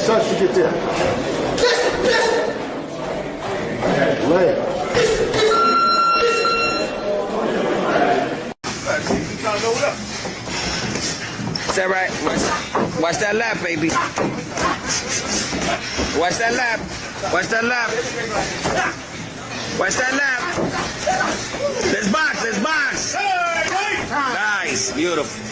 Touch to get there. Lay. Is that right? Watch that lap, baby. Watch that lap. Watch that lap. Watch that lap. Let's box. Let's box. Nice. Beautiful.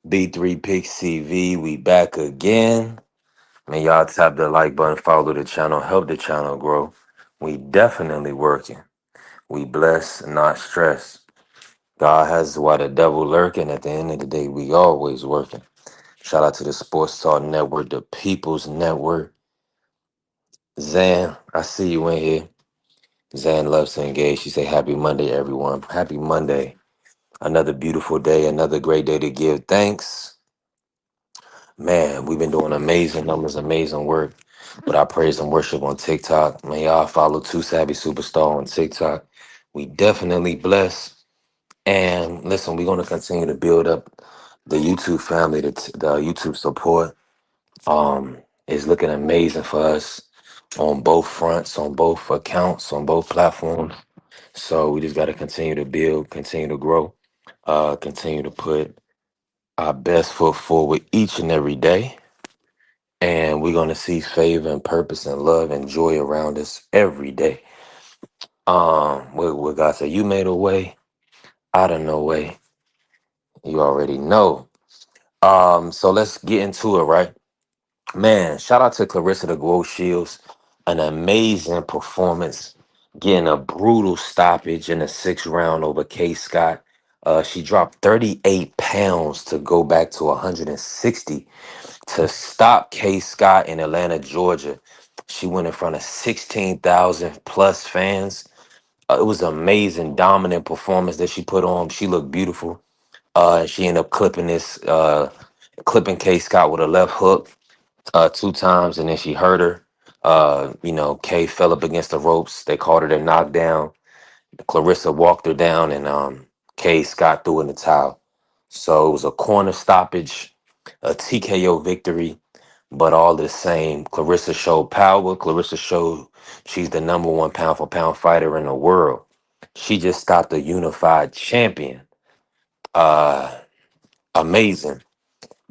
B3 Pick CV, we back again. Man, y'all tap the like button, follow the channel, help the channel grow. We definitely working. We blessed, not stressed. God has why the devil lurking. At the end of the day, we always working. Shout out to the Sports Talk Network, the People's Network. Zan, I see you in here. Zan loves to engage. She say, happy Monday, everyone. Happy Monday. Another beautiful day, another great day to give thanks. Man, we've been doing amazing numbers, amazing work with our praise and worship on TikTok. Man, y'all follow Too Savvy Superstar on TikTok. We definitely bless. And listen, we're going to continue to build up the YouTube family, the YouTube support. Is looking amazing for us on both fronts, on both accounts, on both platforms. So we just got to continue to build, continue to grow, continue to put our best foot forward each and every day. And we're going to see favor and purpose and love and joy around us every day. What God said, you made a way out of no way. You already know. So let's get into it, right? Man, shout out to Claressa the Glow Shields. An amazing performance, getting a brutal stoppage in the sixth round over Kaye Scott. She dropped 38 pounds to go back to 160 to stop Kaye Scott in Atlanta, Georgia. She went in front of 16,000 plus fans. It was an amazing, dominant performance that she put on. She looked beautiful. She ended up clipping Kaye Scott with a left hook two times, and then she hurt her. Kaye fell up against the ropes. They called it a knockdown. Claressa walked her down, and Kaye Scott threw in the towel. So it was a corner stoppage, a TKO victory, but all the same, Claressa showed power. Claressa showed she's the number one pound for pound fighter in the world. She just stopped a unified champion. Uh, Amazing.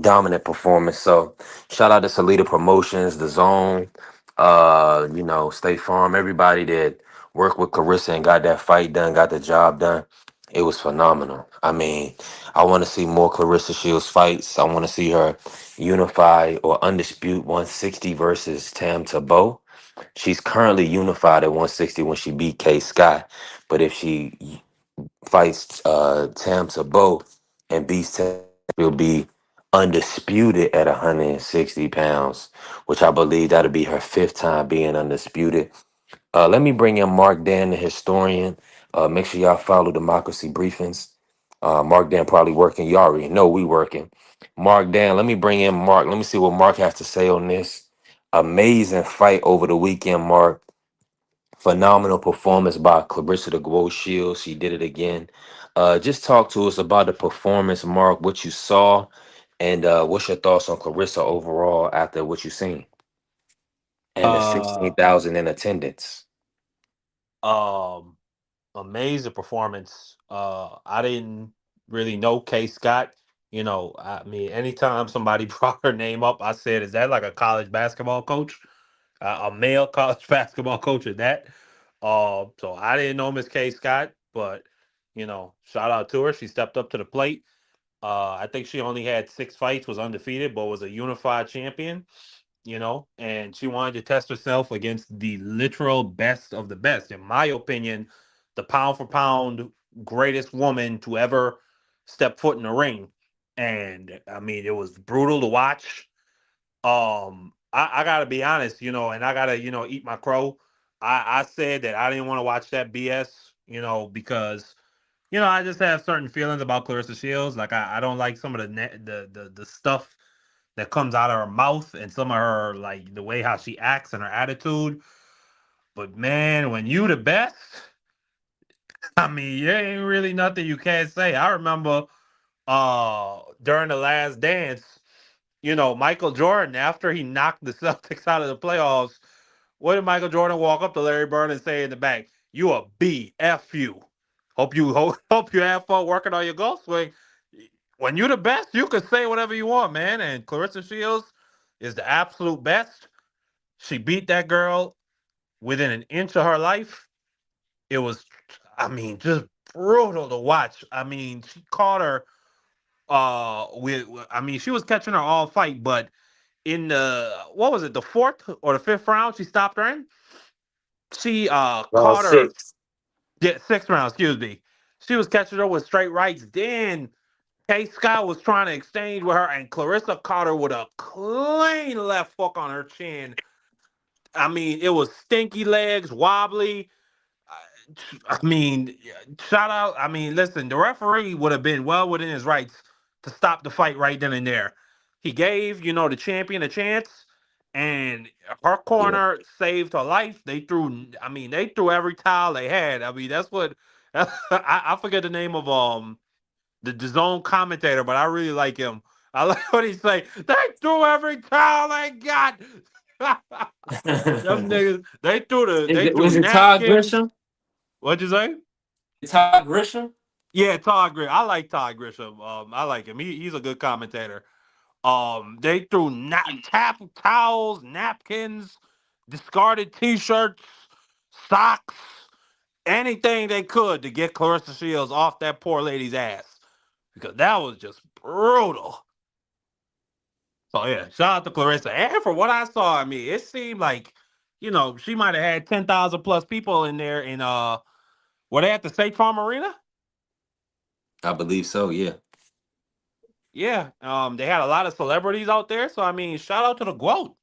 Dominant performance. So shout out to Salida Promotions, The Zone, State Farm, everybody that worked with Claressa and got that fight done, got the job done. It was phenomenal. I mean, I want to see more Claressa Shields fights. I want to see her unify or undispute 160 versus Tam Tebow. She's currently unified at 160 when she beat Kaye Scott. But if she fights Tam Tebow and beats Tam, she'll be undisputed at 160 pounds, which I believe that'll be her fifth time being undisputed. Let me bring in Mark Dan, the historian. Make sure y'all follow Democracy Briefings. Mark Dan probably working. You already know we working. Mark Dan, let me bring in Mark. Let me see what Mark has to say on this. Amazing fight over the weekend, Mark. Phenomenal performance by Claressa the Glow Shield. She did it again. Just talk to us about the performance, Mark, what you saw, and what's your thoughts on Claressa overall after what you seen and the Uh, 16,000 in attendance. um, Amazing performance. I didn't really know Kaye Scott. I mean, anytime somebody brought her name up, I said, "Is that like a college basketball coach, a male college basketball coach at that?" So I didn't know Miss K Scott, but shout out to her. She stepped up to the plate. I think she only had 6 fights, was undefeated, but was a unified champion. And she wanted to test herself against the literal best of the best. In my opinion, the pound for pound greatest woman to ever step foot in the ring. And I mean, it was brutal to watch. I gotta be honest, and I gotta, eat my crow. I said that I didn't want to watch that BS, because I just have certain feelings about Clarissa Shields. Like I don't like some of the stuff that comes out of her mouth and some of her like the way how she acts and her attitude. But man, when you the best, I mean, there ain't really nothing you can't say. I remember during the last dance, Michael Jordan, after he knocked the Celtics out of the playoffs, what did Michael Jordan walk up to Larry Bird and say in the back? You a B, F you. Hope you have fun working on your golf swing. When you the best, you can say whatever you want, man. And Clarissa Shields is the absolute best. She beat that girl within an inch of her life. It was, I mean, just brutal to watch. I mean, she caught her I mean, she was catching her all fight, but in the what was it, the fourth or the fifth round, she stopped her in. She Round caught her, six. yeah, sixth round, excuse me. She was catching her with straight rights. Then Kay Scott was trying to exchange with her, and Clarissa caught her with a clean left hook on her chin. I mean, it was stinky legs, wobbly. I mean, shout out. I mean, listen, the referee would have been well within his rights to stop the fight right then and there. He gave, the champion a chance, and her Yeah. corner saved her life. They threw every towel they had. I mean, that's what I forget the name of the zone commentator, but I really like him. I like what he say. They threw every towel they got. Them niggas, they threw Was it Todd napkins. Grisham? What'd you say? Todd Grisham? Yeah, Todd Grisham. I like Todd Grisham. I like him. He's a good commentator. They threw tap towels, napkins, discarded T-shirts, socks, anything they could to get Clarissa Shields off that poor lady's ass because that was just brutal. So yeah, shout out to Clarissa. And for what I saw, I mean, it seemed like she might have had 10,000 plus people in there. In were they at the State Farm Arena? I believe so, yeah. Yeah, they had a lot of celebrities out there. So I mean, shout out to the GOAT.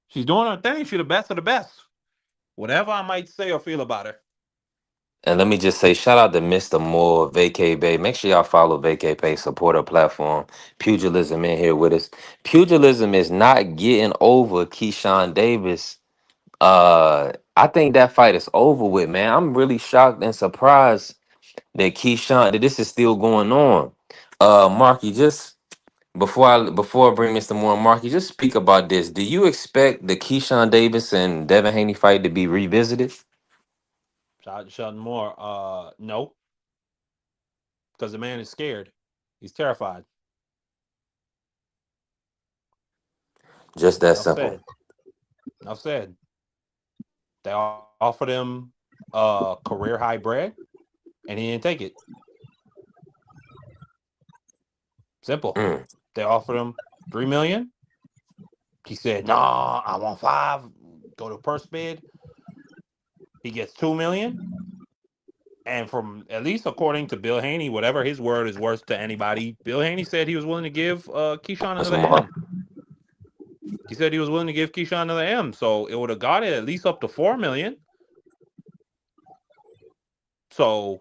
She's doing her thing. She's the best of the best. Whatever I might say or feel about her. And let me just say, shout out to Mr. Moore, Vacay Bay. Make sure y'all follow Vacay Bay, support our platform. Pugilism in here with us. Pugilism is not getting over Keyshawn Davis. I think that fight is over with, man. I'm really shocked and surprised that that this is still going on. Marky, just before I bring Mr. Moore, Marky, just speak about this. Do you expect the Keyshawn Davis and Devin Haney fight to be revisited? Shout out to Sheldon Moore. No, because the man is scared. He's terrified. Just that Enough simple. said. Enough said. They offered him career high bread, and he didn't take it. Simple. Mm. They offered him 3 million. He said, "No, I want 5. Go to purse bid." He gets 2 million. And from at least according to Bill Haney, whatever his word is worth to anybody, Bill Haney said he was willing to give Keyshawn That's another more. M. He said he was willing to give Keyshawn another M. So it would have got it at least up to 4 million. So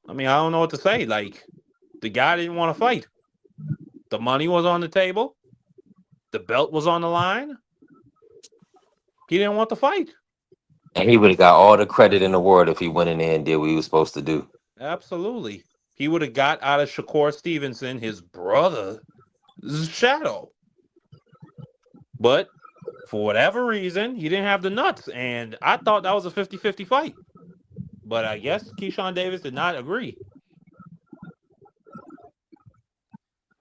I mean, I don't know what to say. Like the guy didn't want to fight. The money was on the table. The belt was on the line. He didn't want to fight. And he would have got all the credit in the world if he went in there and did what he was supposed to do. Absolutely. He would have got out of Shakur Stevenson, his brother's shadow. But for whatever reason, he didn't have the nuts. And I thought that was a 50-50 fight. But I guess Keyshawn Davis did not agree.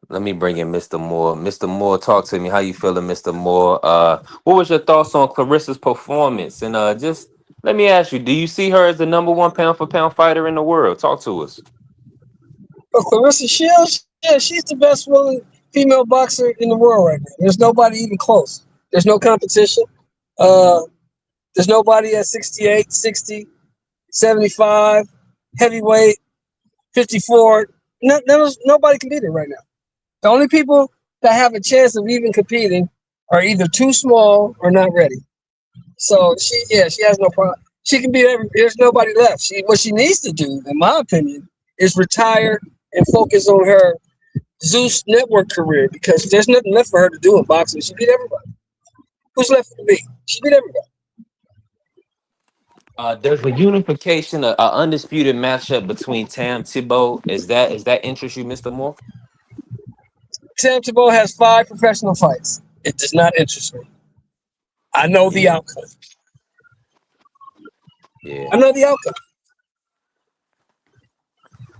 Let me bring in Mr. Moore. Mr. Moore, talk to me. How you feeling, Mr. Moore? What was your thoughts on Clarissa's performance? And just let me ask you, do you see her as the number one pound for pound fighter in the world? Talk to us. But Clarissa Shields, yeah, she's the best willing female boxer in the world right now. There's nobody even close. There's no competition. Uh, there's nobody at 68, 60, 75, heavyweight, 54. Nobody can beat her right now. The only people that have a chance of even competing are either too small or not ready. So she has no problem. She can beat every. There's nobody left. What she needs to do, in my opinion, is retire and focus on her Zeus Network career because there's nothing left for her to do in boxing. She beat everybody. Who's left to beat? She beat everybody. There's a unification, a undisputed matchup between Tam Thibault. Is that interest you, Mr. Moore? Sam Tebow has 5 professional fights. It does not interest me. I know the Yeah, outcome. yeah. I know the outcome.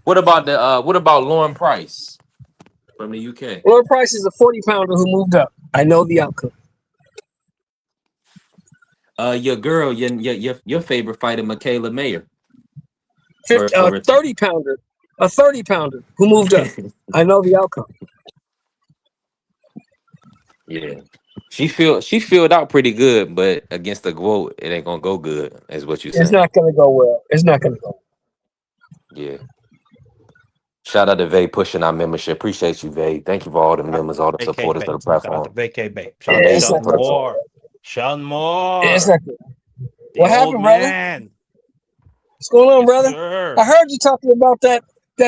What about Lauren Price from the UK? Lauren Price is a 40-pounder who moved up. I know the outcome. Your girl, your favorite fighter, Michaela Mayer, for her. 30-pounder, a 30-pounder who moved up. I know the outcome. Yeah. She filled out pretty good, but against the GOAT, it ain't gonna go good, is what you It's saying. not going to go well. It's not going to go. Yeah. Shout out to Vay pushing our membership. Appreciate you, Vay. Thank you for all the Shout out members, all the to VK supporters of Bay. the Shout out to platform. VK Bay. Shout Yeah, out to it's each not Sean going to person. go Moore. well. Sean It's Moore. not good. The What old happened, brother? man. What's going on, Yes, brother? sir. I heard you talking about that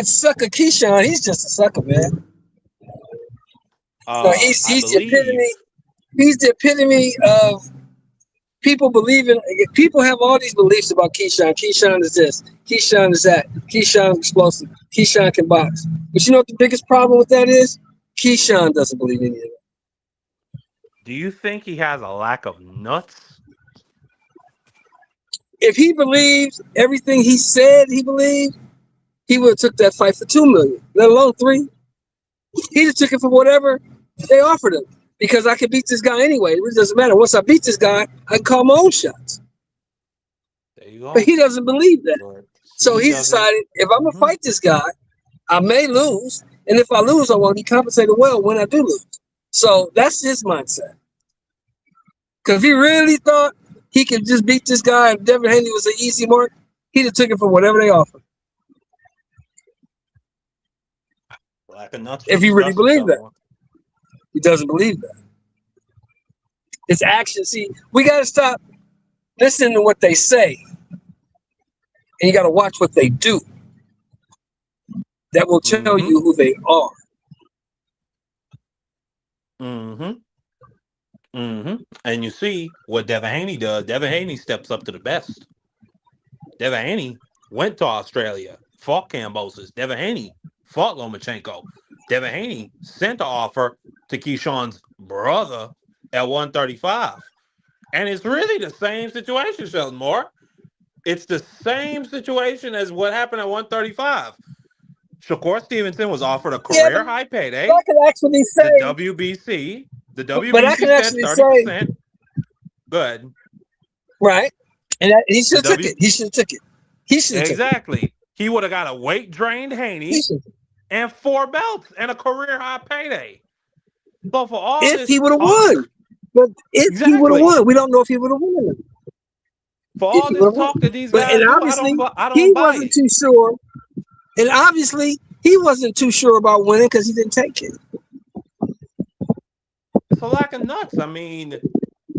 sucker Keyshawn. He's just a sucker, man. No, he's I he's the epitome. believe. He's the epitome of people believing. People have all these beliefs about Keyshawn. Keyshawn is this. Keyshawn is that. Keyshawn is explosive. Keyshawn can box. But you know what the biggest problem with that is? Keyshawn doesn't believe any of it. Do you think he has a lack of nuts? If he believed everything he said he believed, he would have took that fight for $2 million, let alone 3. He just took it for whatever they offered him. Because I can beat this guy anyway. It really doesn't matter. Once I beat this guy, I can call my own shots. There you But go. he doesn't believe that. But So he he doesn't. decided if I'm gonna Mhm. fight this guy, I may lose, and if I lose, I want to be compensated well when I do lose. So that's his mindset. Because if he really thought he could just beat this guy and Devin Haney was an easy mark, he'd have took it for whatever they offered. Lack of nuts If was he really disgusting, believed Sean that, Moore. he doesn't believe that. It's action. See, we got to stop listening to what they say, and you got to watch what they do. That will tell Mm-hmm. you who they are. Mm-hmm. Mm-hmm. And you see what Devin Haney does. Devin Haney steps up to the best. Devin Haney went to Australia, fought Cambosis. Devin Haney fought Lomachenko. Devin Haney sent the offer to Keyshawn's brother at 135. And it's really the same situation, Sheldon Moore. It's the same situation as what happened at 135. Shakur Stevenson was offered a Yeah, career high payday. I can actually The say, WBC. The but I can WBC said actually say, 30%. Good. right? And he should The have took W it. He should have took it. He should have took it. exactly. He would have got a weight drained He Haney should. and 4 belts and a career high payday. So for all If this he would have talk, won, but if he would have exactly. won, we don't know if he would have won. For If all he would this have won, talk that these but guys and do, obviously I he don't buy wasn't it. too sure, and obviously he wasn't too sure about winning because he didn't take it. It's a lack of nuts. I mean,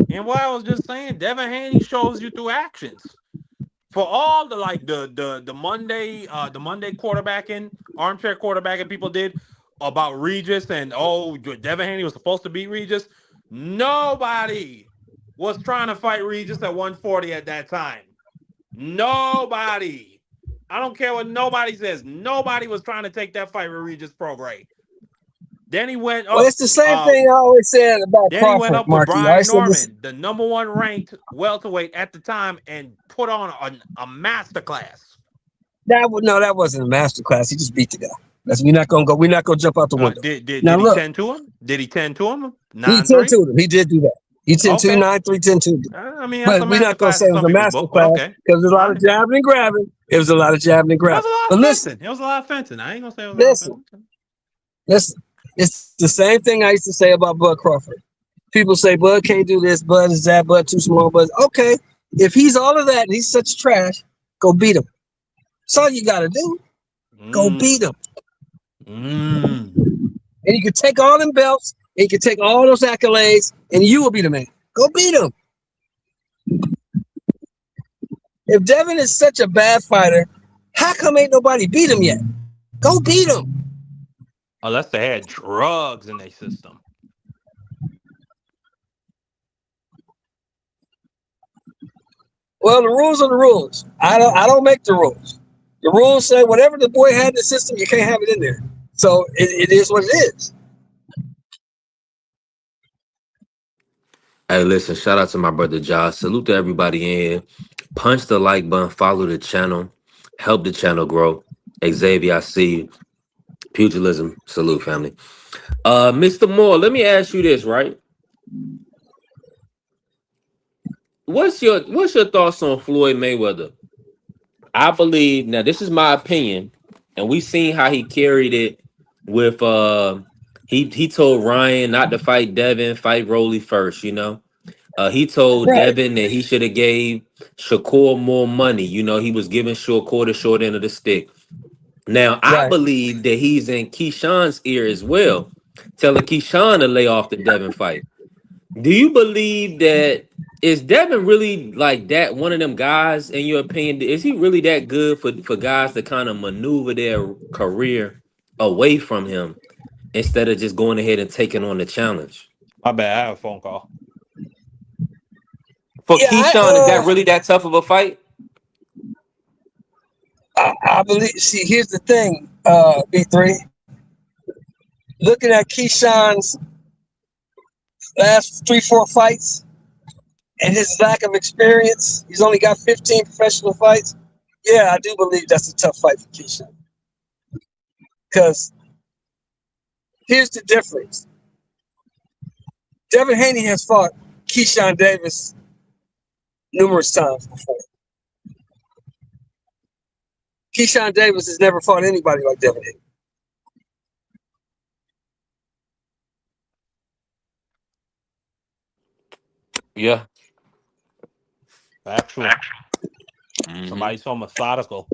and what I was just saying, Devin Haney shows you through actions. For all the like the Monday quarterbacking, armchair quarterbacking people did about Regis and Devin Haney was supposed to beat Regis. Nobody was trying to fight Regis at 140 at that time. Nobody. I don't care what nobody says. Nobody was trying to take that fight with Regis Prograis. Then he went Well, up. it's the same thing I always said about Then he went Crawford, up with Marky. I Brian always said this. Norman, the number 1 ranked welterweight at the time, and put on a masterclass. That wasn't a master class. He just beat the guy. We're not gonna go. We're not gonna jump out the window. Now Did he look, tend to him? Did he tend to him? he 9-3. 10-2 them. He did do that. He 10-2, Okay. 9-3, 10-2. I mean, that's a But we're not master gonna class say in it was some a people's master book, but class okay. because there's a I lot of understand. jabbing and grabbing. It was a lot of jabbing and That was grabbing. a lot But of listen, fencing. It was a lot of fencing. I ain't gonna say it was a lot of listen, fencing. listen. It's the same thing I used to say about Bud Crawford. People say Bud can't do this, Bud is that, Bud too small, Bud. Okay, if he's all of that and he's such trash, go beat him. That's all you gotta do. Go beat him. And you can take all them belts, and you can take all those accolades, and you will be the man. Go beat him. If Devin is such a bad fighter, how come ain't nobody beat him yet? Go beat him. Unless they had drugs in their system. Well, the rules are the rules. I don't make the rules. The rules say whatever the boy had in the system, you can't have it in there. So it is what it is. Hey, listen, shout out to my brother Josh. Salute to everybody in here. Punch the like button, follow the channel, help the channel grow. Xavier, I see you. Pugilism, salute, family. Mr. Moore, let me ask you this, right? What's your thoughts on Floyd Mayweather? I believe now this is my opinion, and we seen how he carried it with he told Ryan not to fight Devin, fight Rolly first, you know. He told Right. Devin that he should have gave Shakur more money. You know, he was giving Shakur the short end of the stick. Now, I Right. believe that he's in Keyshawn's ear as well, telling Keyshawn to lay off the Devin fight. Do you believe that is Devin really like that one of them guys in your opinion? Is he really that good for guys to kind of maneuver their career away from him instead of just going ahead and taking on the challenge? My bad. I have a phone call. For Yeah, Keyshawn, is that really that tough of a fight? I believe. See, here's the thing, B3. Looking at Keyshawn's last 3-4 fights and his lack of experience, he's only got 15 professional fights. Yeah, I do believe that's a tough fight for Keyshawn. Because here's the difference. Devin Haney has fought Keyshawn Davis numerous times before. Keyshawn Davis has never fought anybody like Devin Haney. Yeah. Actual. Mhm. Somebody so methodical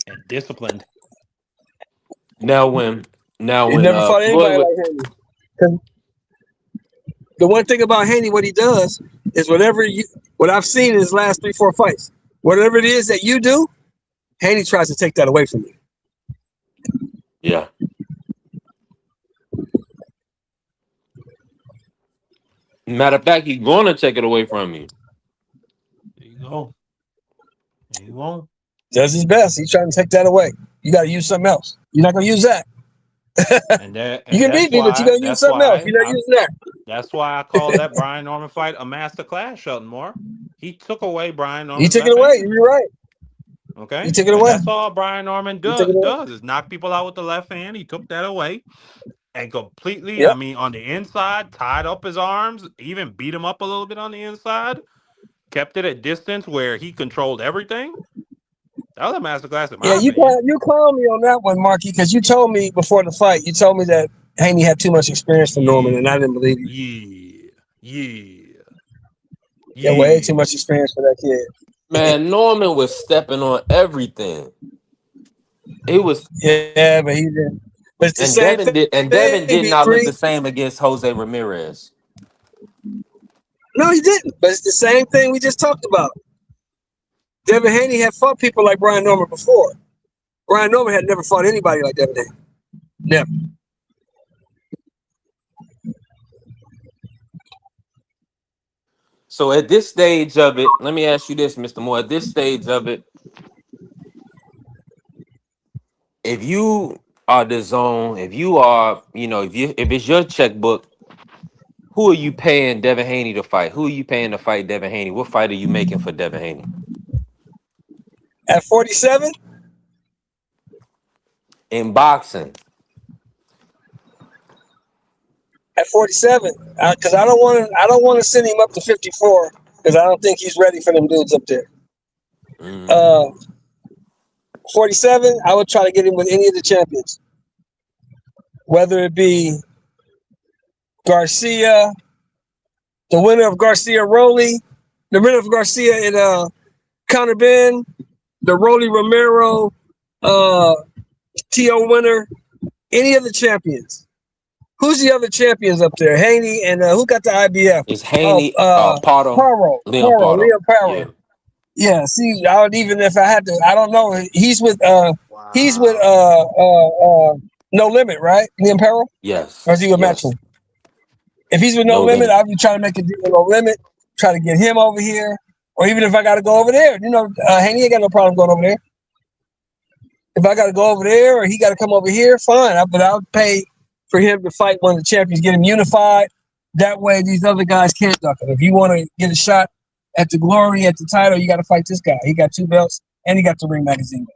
and disciplined. Now when He never fought Floyd anybody would, like Haney. 'Cause the one thing about Haney, what he does is what I've seen in his last 3-4 fights, whatever it is that you do, Haney tries to take that away from you. yeah. Matter of fact, he's gonna take it away from you. There you go. There you go. Does his best. He's trying to take that away. You got to use something else. You're not going to use that. And You can beat me, but you're going to use something else. You're not using that. That's why I call that Brian Norman fight a master class, Shelton Moore. He took away Brian He Norman's took it left away. hand. You're right. Okay. He took it And away. that's all Brian Norman He took it away. does is knock people out with the left hand. He took that away and completely, Yep. I mean, on the inside, tied up his arms, even beat him up a little bit on the inside, kept it at distance where he controlled everything. That was a masterclass in my Yeah, opinion. you called me on that one, Marky, because you told me before the fight, you told me that Haney had too much experience for Norman, and I didn't believe you. Yeah, way too much experience for that kid. Man, Norman was stepping on everything. It was Yeah, but he didn't. But it's the and same Devin did thing, not look B3. the same against Jose Ramirez. No, he didn't. But it's the same thing we just talked about. Devin Haney had fought people like Brian Norman before. Brian Norman had never fought anybody like Devin Haney. Never. So at this stage of it, let me ask you this, Mr. Moore. At this stage of it, if you are the zone, if you are, if it's your checkbook, who are you paying Devin Haney to fight? Who are you paying to fight Devin Haney? What fight are you making for Devin Haney? At 47, in boxing. At 47, because I don't want to send him up to 54 because I don't think he's ready for them dudes up there. Mm. Uh, 47, I would try to get him with any of the champions, whether it be Garcia, the winner of Garcia Rowley, the winner of Garcia in Conor Ben, the Rolly Romero, uh, TO winner, any of the champions. Who's the other champions up there? Haney and who got the IBF? It's Oh, Haney, Pardo, Leon Pardo. Leo Paro. Yeah. Yeah, see, I would even if I had to, I don't know. He's with Wow. No Limit, right? Liam Paro, Yes. or is he with Yes. Matchroom? If he's with No No Limit, limit. I'll be trying to make a deal with No Limit, try to get him over here, or even if I got to go over there, Haney ain't got no problem going over there. If I got to go over there or he got to come over here, fine. But I'll pay for him to fight one of the champions, get him unified. That way, these other guys can't duck him. If you want to get a shot at the glory, at the title, you got to fight this guy. He got 2 belts and he got the Ring Magazine.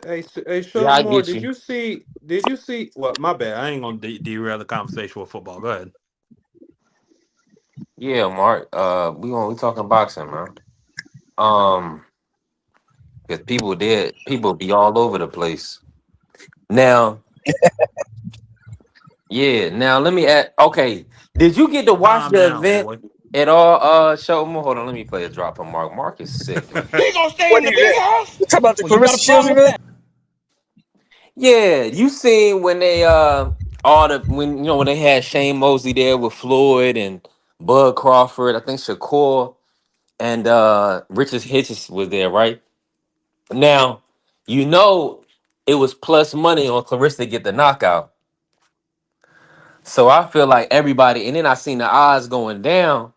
Hey, Yeah, Sean I Moore, get did you. you see? Did you see? Well, my bad. I ain't gonna derail the conversation with football. Go ahead. Yeah, Mark. We talking boxing, man. Um, because people be all over the place. Now, yeah. Now let me add. Okay, did you get to watch Calm the down, event boy. at all? Show me. Hold on. Let me play a drop from Mark. Mark is sick, man. What event? You talking about the Claressa Shields event? Yeah, you seen when they all the when when they had Shane Mosley there with Floyd and Bud Crawford. I think Shakur and Richard Hitchens was there, right? Now, it was plus money on Clarissa to get the knockout. So I feel like everybody, and then I seen the odds going down,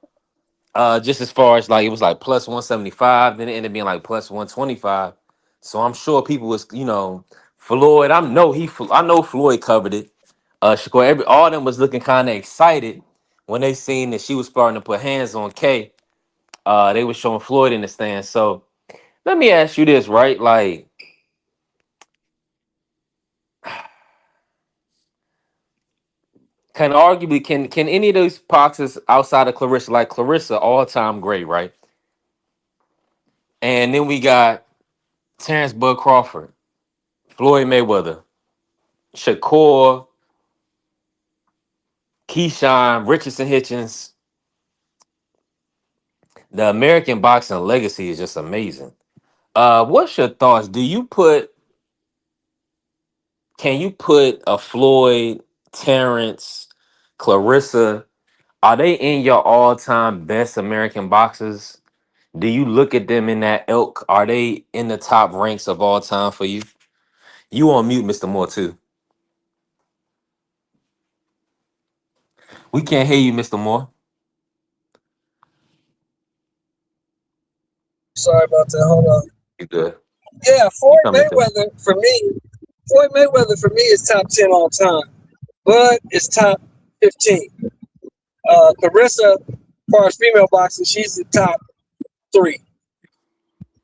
just as far as like it was like plus 175, then it ended up being like plus 125. So I'm sure people was, Floyd, I know Floyd covered it. Shakur, all of them was looking kind of excited when they seen that she was starting to put hands on Kay. They was showing Floyd in the stands. So let me ask you this, right? Like, can any of those boxers outside of Clarissa, like Clarissa, all time great, right? And then we got Terrence Bud Crawford, Floyd Mayweather, Shakur, Keyshawn, Richardson Hitchens. The American boxing legacy is just amazing. What's your thoughts? Can you put a Floyd, Terrence, Clarissa? Are they in your all-time best American boxers? Do you look at them in that ilk? Are they in the top ranks of all time for you? You on mute, Mr. Moore, too. We can't hear you, Mr. Moore. Sorry about that. Hold on. You good. Yeah, You Floyd coming through. Mayweather for me. Floyd Mayweather for me is top 10 all time. Bud is top 15. Clarissa, as far as female boxing, she's the top 3.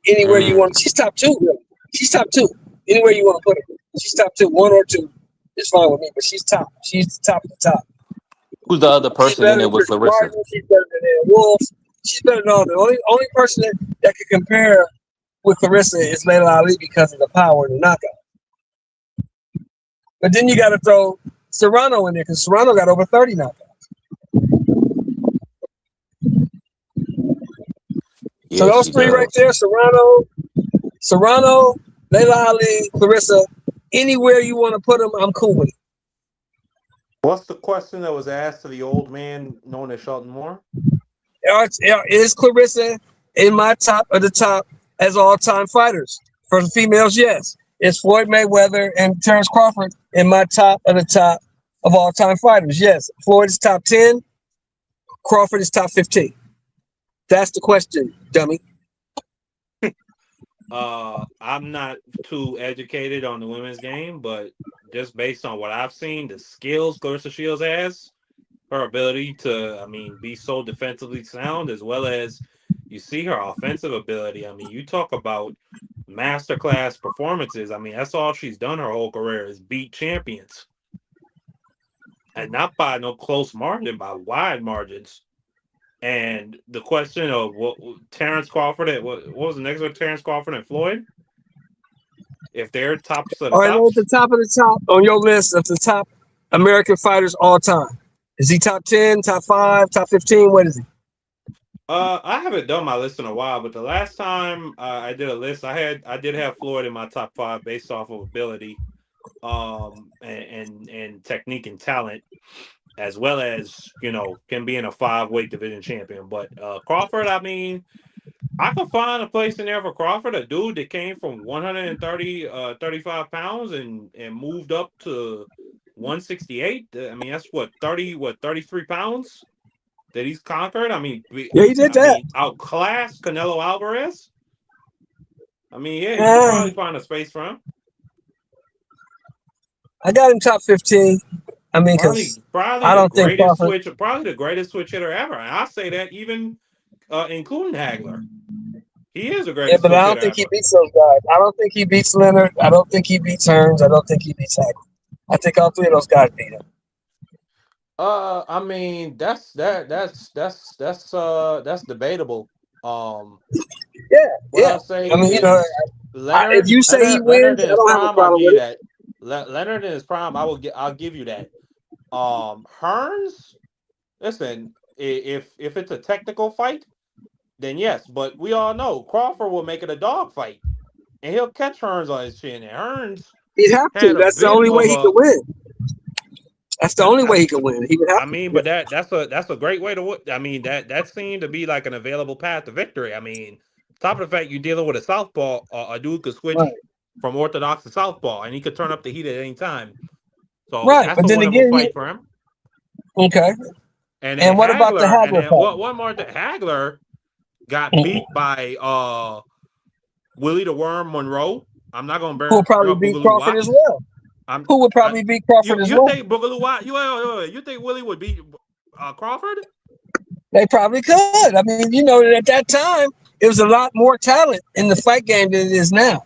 Anywhere you Mm. want, she's top 2. Really. She's top 2. Anywhere you want to put her, she's top 2. 1 or 2 is fine with me, but she's top. She's the top of the top. Who's the other She's person in better there than with Chris Clarissa? Martin. She's better than Ed Wolf. She's better than all the only person that can compare with Clarissa is Layla Ali because of the power and the knockout. But then you got to throw Serrano in there because Serrano got over 30 knockouts. So Yeah, those she 3 right does. there, Serrano, Layla Ali, Clarissa, anywhere you want to put them, I'm cool with it. What's the question that was asked to the old man known as Shelton Moore? Is Clarissa in my top of the top as all-time fighters? For the females, yes. Is Floyd Mayweather and Terrence Crawford in my top of the top of all-time fighters? Yes. Floyd is top 10. Crawford is top 15. That's the question, dummy. I'm not too educated on the women's game, but just based on what I've seen, the skills Clarissa Shields has, her ability to, be so defensively sound, as well as, you see her offensive ability. I mean, you talk about masterclass performances. I mean, that's all she's done her whole career is beat champions, and not by no close margin, by wide margins. And the question of what Terrence Crawford at what was the next one? Terrence Crawford and Floyd, if they're tops of the All right, at the tops. top of the top on your list of the top American fighters all time. Is he top 10, top 5, top 15? What is he? I haven't done my list in a while, but the last time I did a list, I did have Floyd in my top 5 based off of ability, and technique and talent, as well as can be in a 5-weight division champion. But Crawford, I mean, I could find a place in there for Crawford, a dude that came from 35 pounds and moved up to 168. I mean, that's 33 pounds that he's conquered. I mean, Yeah, he did that. outclassed Canelo Alvarez. I mean, yeah, you could Uh, probably find a space for him. I got him top 15. I mean, because Probably I the don't think greatest Crawford. switch, probably the greatest switch hitter ever. And I say that even including Hagler. He is the Yeah, greatest but switch I don't hitter think he ever. beats those guys. I don't think he beats Leonard. I don't think he beats Hearns. I don't think he beats Hagler. I think all three of those guys beat him. I mean, that's debatable. Um, Yeah, what yeah. I'll say I mean, is if you say he Leonard wins, in I his don't have a prime, I'll problem give with you it. that. Leonard in his prime, I'll give you that. Hearns, listen, if it's a technical fight, then yes. But we all know Crawford will make it a dog fight, and he'll catch Hearns on his chin. And Hearns He'd have to. had a That's the bit only way of he could a. win. That's the only I, way he could win. He would have I to. mean, Yeah. but that's a great way to. I mean, that seemed to be like an available path to victory. I mean, top of the fact you're dealing with a southpaw, a dude could Right. switch from orthodox to southpaw, and he could turn up the heat at any time. So Right. that's But a then winnable again, fight for him. Okay. And then And what about the And Hagler then fight? one more. Hagler got beat by Willie the Worm Monroe. I'm not gonna Who will bring probably up beat Boogaloo Crawford as Watts. well? Who would probably beat Crawford as You well? think Boogaloo Watts? You think Willie would beat Crawford? They probably could. I mean, at that time, it was a lot more talent in the fight game than it is now.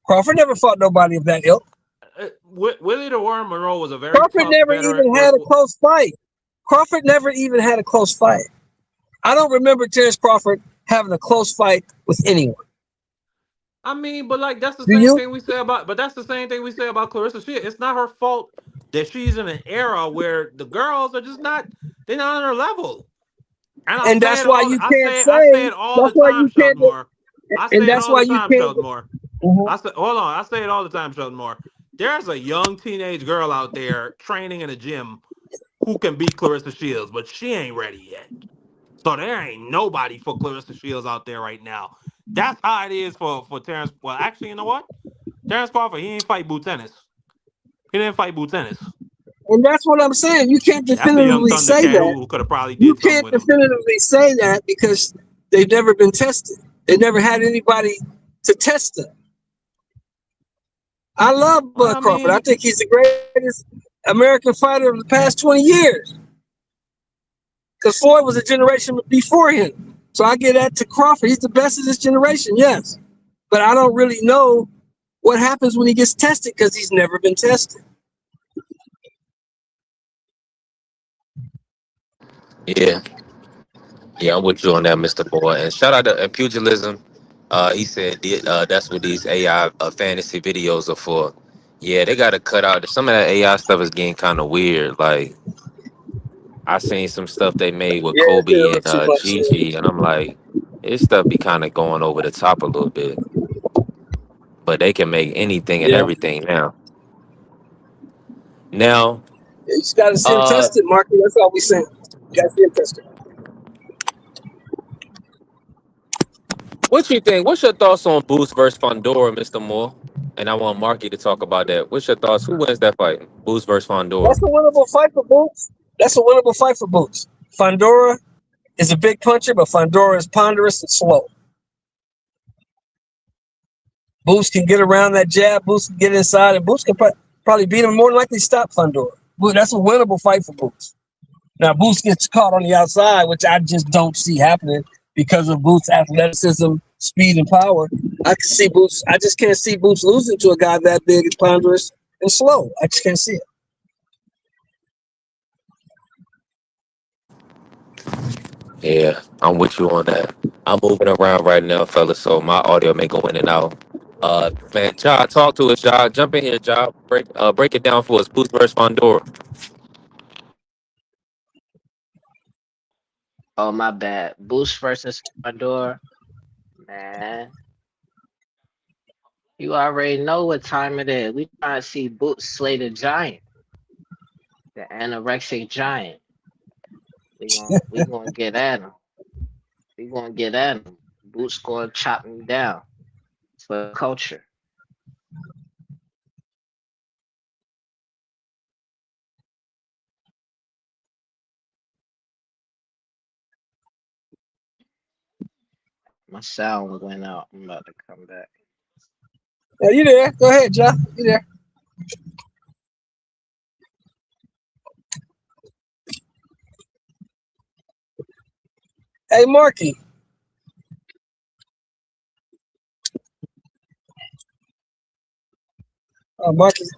Crawford never fought nobody of that ilk. Willie the Worm Monroe was a very Crawford tough never veteran. even had a close fight. Crawford never even had a close fight. I don't remember Terrence Crawford having a close fight with anyone. I mean, but like that's the Do same you? thing we say about. But that's the same thing we say about Claressa Shields. It's not her fault that she's in an era where the girls are just not. They're not on her level. And And that's why you can't say. I say it all That's the why time, you Sheldon can't. Moore. I And say it that's all why the you time, can't. Sheldon Moore. Mhm. Hold on. I say it all the time, Sheldon Moore. There's a young teenage girl out there training in a gym who can beat Claressa Shields, but she ain't ready yet. So there ain't nobody for Claressa Shields out there right now. That's how it is for Terrence. Well, actually, you know what? Terrence Crawford, he ain't fight Boo Tennis. He didn't fight Boo Tennis. And that's what I'm saying. You can't That's a young definitively say Thundercat that. who could have probably You did something can't with him. definitively say that because they've never been tested. They never had anybody to test them. I love Well, Bud I Crawford. I mean, think he's the greatest American fighter of the past 20 years. Because Floyd was a generation before him. So I give that to Crawford. He's the best of this generation, yes. But I don't really know what happens when he gets tested because he's never been tested. Yeah, yeah, I'm with you on that, Mr. Boy. And shout out to pugilism. He said that's what these AI fantasy videos are for. Yeah, they got to cut out. Some of that AI stuff is getting kind of weird. Like I seen some stuff they made with Yeah, it's been a Kobe little and too much. Gigi, and I'm like, this stuff be kind of going over the top a little bit. But they can make anything and Yeah. everything now. Now, You just got to see him uh, tested, Marky. That's all we saying. You got to see him tested. what you think? What's your thoughts on Boost versus Fondora, Mr. Moore? And I want Marky to talk about that. What's your thoughts? Who wins that fight? Boost versus Fondora. That's a winnable fight for Boots. That's a winnable fight for Boots. Fondora is a big puncher, but Fondora is ponderous and slow. Boots can get around that jab. Boots can get inside, and Boots can probably beat him. More than likely, stop Fondora. That's a winnable fight for Boots. Now, Boots gets caught on the outside, which I just don't see happening. because of Boots' athleticism, speed, and power. I can see Boots. I just can't see Boots losing to a guy that big, ponderous, and slow. I just can't see it. Yeah, I'm with you on that. I'm moving around right now, fellas, so my audio may go in and out. Man, Ja, talk to us, Ja. Jump in here, Ja. Break it down for us. Boost versus Pandora. Oh my bad. Boost versus Pandora. Man, you already know what time it is. We trying to see Boots slay the giant, the anorexic giant. We gonna get at him. We gonna get at him. Boots gonna chop him down for the culture. My sound went out. I'm about to come back. Are you there? Go ahead, John. You there? Hey, Marky.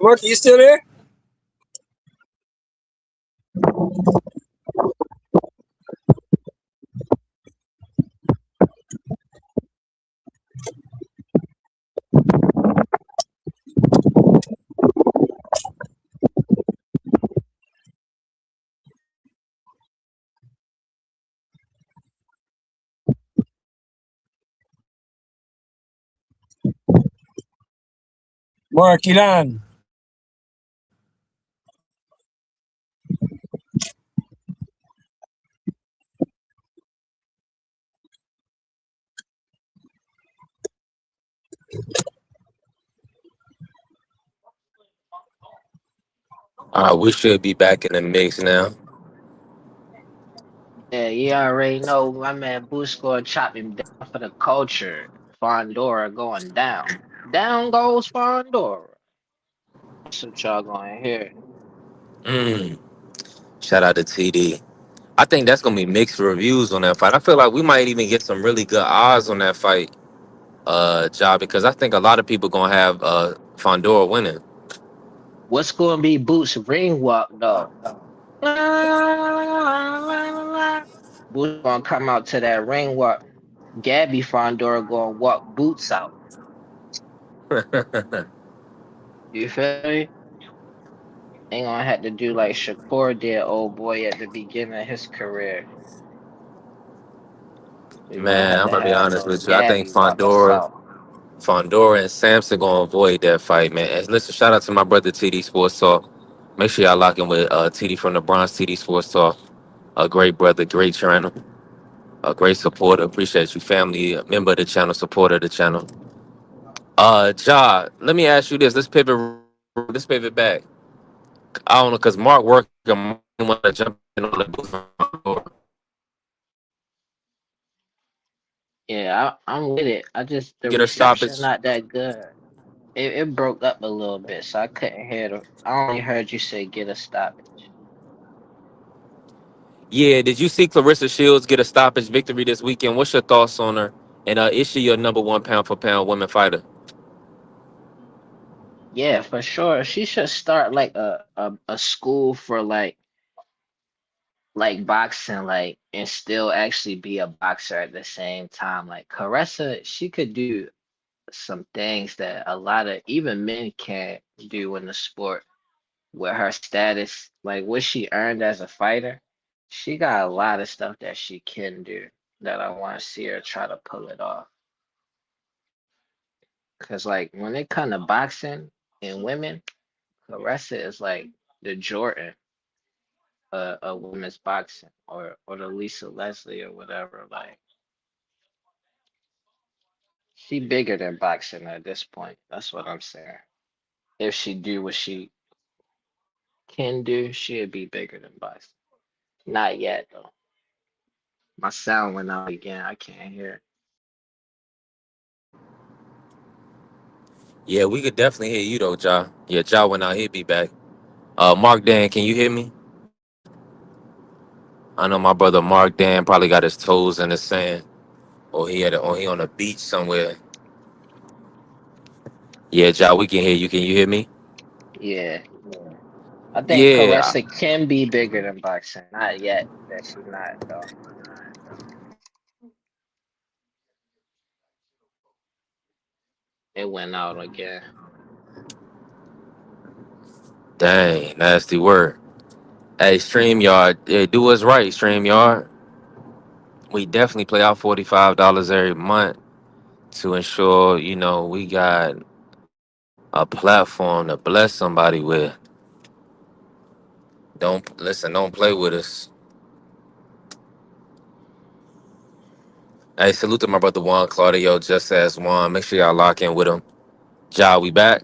Marky, you still there? Marky Don. We should be back in the mix now. Yeah, you already know my man Boots gonna chop him down for the culture. Fondora going down. Down goes Fondora. That's what y'all gonna hear. Mm. Shout out to TD. I think that's gonna be mixed reviews on that fight. I feel like we might even get some really good odds on that fight, Ja, because I think a lot of people gonna have Fondora winning. What's gonna be Boots' ring walk though? Boots gonna come out to that ring walk. Gabby Fondora gonna walk Boots out. You feel me? Ain't gonna have to do like Shakur did, old boy, at the beginning of his career. We gonna Man, have I'm to gonna be have honest no with you. I think Gabby walk us out. Fondora and Samson gonna avoid that fight, man. And listen, shout out to my brother TD Sports Talk. Make sure y'all lock in with TD from the Bronx, TD Sports Talk. A great brother, great channel, a great supporter. Appreciate you, family, a member of the channel, supporter of the channel. Ja, let me ask you this. Let's pivot. Let's pivot back. I don't know, cause Mark working. Want to jump in on the booth. Yeah, I'm with it. I just the Get a reception stoppage. not that good. It broke up a little bit, so I couldn't hear the. I only heard you say get a stoppage. Yeah, did you see Clarissa Shields get a stoppage victory this weekend? What's your thoughts on her? And is she your number one pound for pound women fighter? Yeah, for sure. She should start like a school for like boxing, like and still actually be a boxer at the same time. Like Caressa, she could do some things that a lot of even men can't do in the sport with her status, like what she earned as a fighter. She got a lot of stuff that she can do that I want to see her try to pull it off. Cause like when it comes to boxing and women, Claressa is like the Jordan of women's boxing, or the Lisa Leslie or whatever. Like she bigger than boxing at this point. That's what I'm saying. If she do what she can do, she'd be bigger than boxing. Not yet though. My sound went out again. I can't hear. Yeah, we could definitely hear you though, Ja. Yeah, Ja went out. He'll be back. Mark Dan, can you hear me? I know my brother Mark Dan probably got his toes in the sand. Or he on a beach somewhere. Yeah, Ja, we can hear you. Can you hear me? Yeah, I think Yeah, Caressa can be bigger than boxing. Not yet. That she's not though. It went out again. dang, nasty word. Hey, StreamYard, yeah, do us right, StreamYard. We definitely play out $45 every month to ensure, we got a platform to bless somebody with. Don't play with us. Hey, salute to my brother Juan Claudio, just as Juan. Make sure y'all lock in with him. Ja, we back?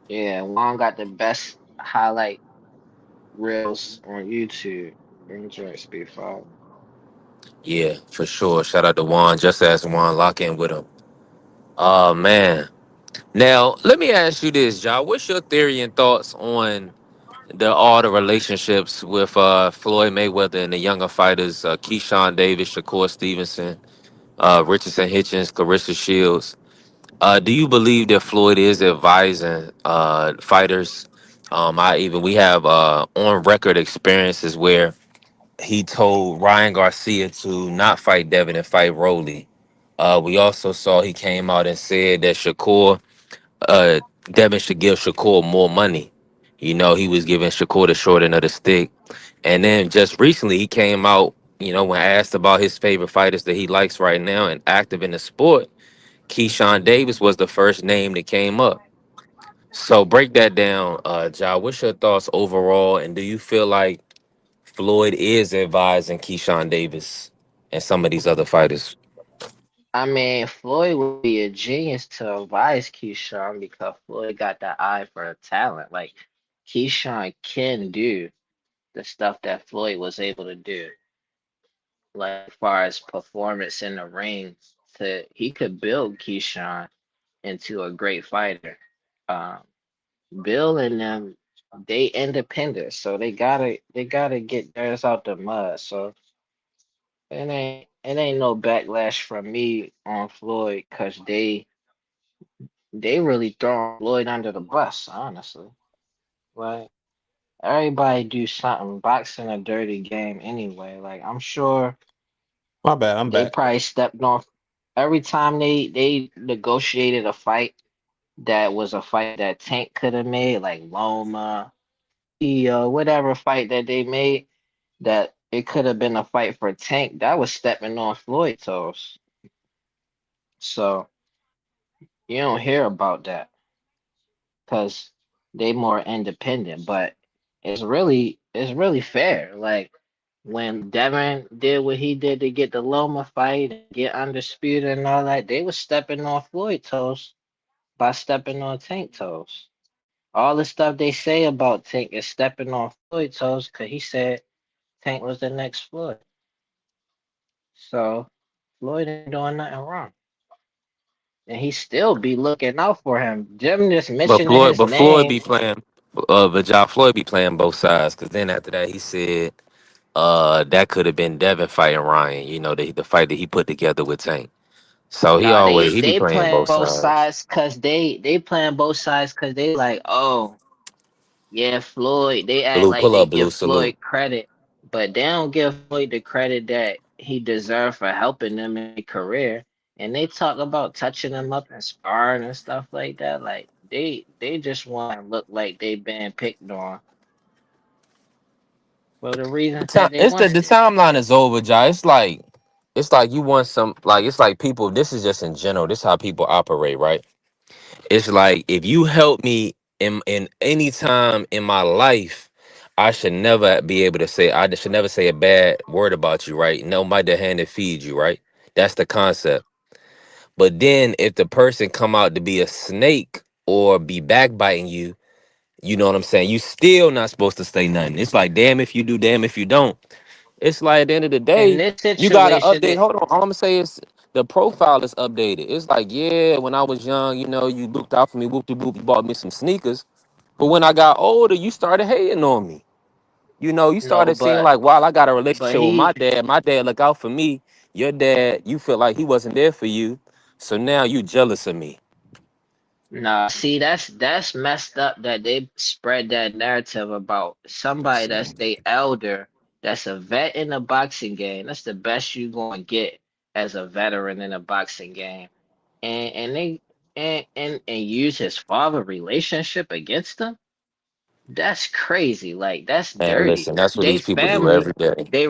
Yeah, Juan got the best highlight reels on YouTube. Enjoy Speed 5. Yeah, for sure. Shout out to Juan, just as Juan, lock in with him. Oh man. Now, let me ask you this, Ja. What's your theory and thoughts on all the relationships with Floyd Mayweather and the younger fighters, Keyshawn Davis, Shakur Stevenson, Richardson Hitchens, Clarissa Shields? Do you believe that Floyd is advising fighters? We have on record experiences where he told Ryan Garcia to not fight Devin and fight Rolly. We also saw he came out and said that uh, Devin should give Shakur more money. He was giving Shakur the short end of the stick. And then just recently, he came out, when asked about his favorite fighters that he likes right now and active in the sport, Keyshawn Davis was the first name that came up. So break that down, Ja. What's your thoughts overall? And do you feel like Floyd is advising Keyshawn Davis and some of these other fighters? I mean, Floyd would be a genius to advise Keyshawn because Floyd got the eye for the talent. Like Keyshawn can do the stuff that Floyd was able to do. Like as far as performance in the ring, he could build Keyshawn into a great fighter. Um, Bill and them, they independent, so they gotta get theirs out the mud. So it ain't no backlash from me on Floyd because they really throwing Floyd under the bus, honestly. Like everybody do something. Boxing a dirty game anyway. Like I'm sure My bad. I'm they back. probably stepped on every time they negotiated a fight that was a fight that Tank could have made, like Loma, whatever fight that they made that it could have been a fight for Tank. That was stepping on Floyd toes. So you don't hear about that because they more independent, but it's really fair. Like when Devin did what he did to get the Loma fight, get undisputed and all that, they was stepping on Floyd toes by stepping on Tank toes. All the stuff they say about Tank is stepping on Floyd toes because he said Tank was the next Floyd. So Floyd ain't doing nothing wrong. And he still be looking out for him. Jim just But mentioning Floyd, his but Floyd name. be playing, but Ja Floyd be playing both sides. Because then after that, he said that could have been Devin fighting Ryan. The fight that he put together with Tank. So Nah, they he be they playing playing both both sides. sides because they playing both sides because they like, oh yeah, Floyd. They act Blue, like pull they up, Blue, give salute. Floyd credit, but they don't give Floyd the credit that he deserved for helping them in their career. And they talk about touching them up and sparring and stuff like that. Like they just want to look like they been picked on for the reasons that they It's want the to. timeline is over, Ja. It's like you want some, like, it's like people. This is just in general. This is how people operate, right? It's like if you help me in any time in my life, I should never be able to say I should never say a bad word about you, right? No matter the hand that feeds you, right? That's the concept. But then if the person come out to be a snake or be backbiting you, you know what I'm saying? You still not supposed to say nothing. It's like damn if you do, damn if you don't. It's like at the end of the In day, this you gotta situation, update. Hold on, all I'm gonna say is the profile is updated. It's like, yeah, when I was young, you looked out for me, whoop de whoop, you bought me some sneakers. But when I got older, you started hating on me. You no, started seeing like, wow, I got a but relationship with my he dad. My dad look out for me. Your dad, you feel like he wasn't there for you, so now you jealous of me. Nah, see, that's messed up that they spread that narrative about somebody that's they elder, that's a vet in a boxing game. That's the best you gonna get as a veteran in a boxing game. And they and use his father relationship against him. That's crazy. Like that's And dirty. listen, that's what They these people do family, every day. they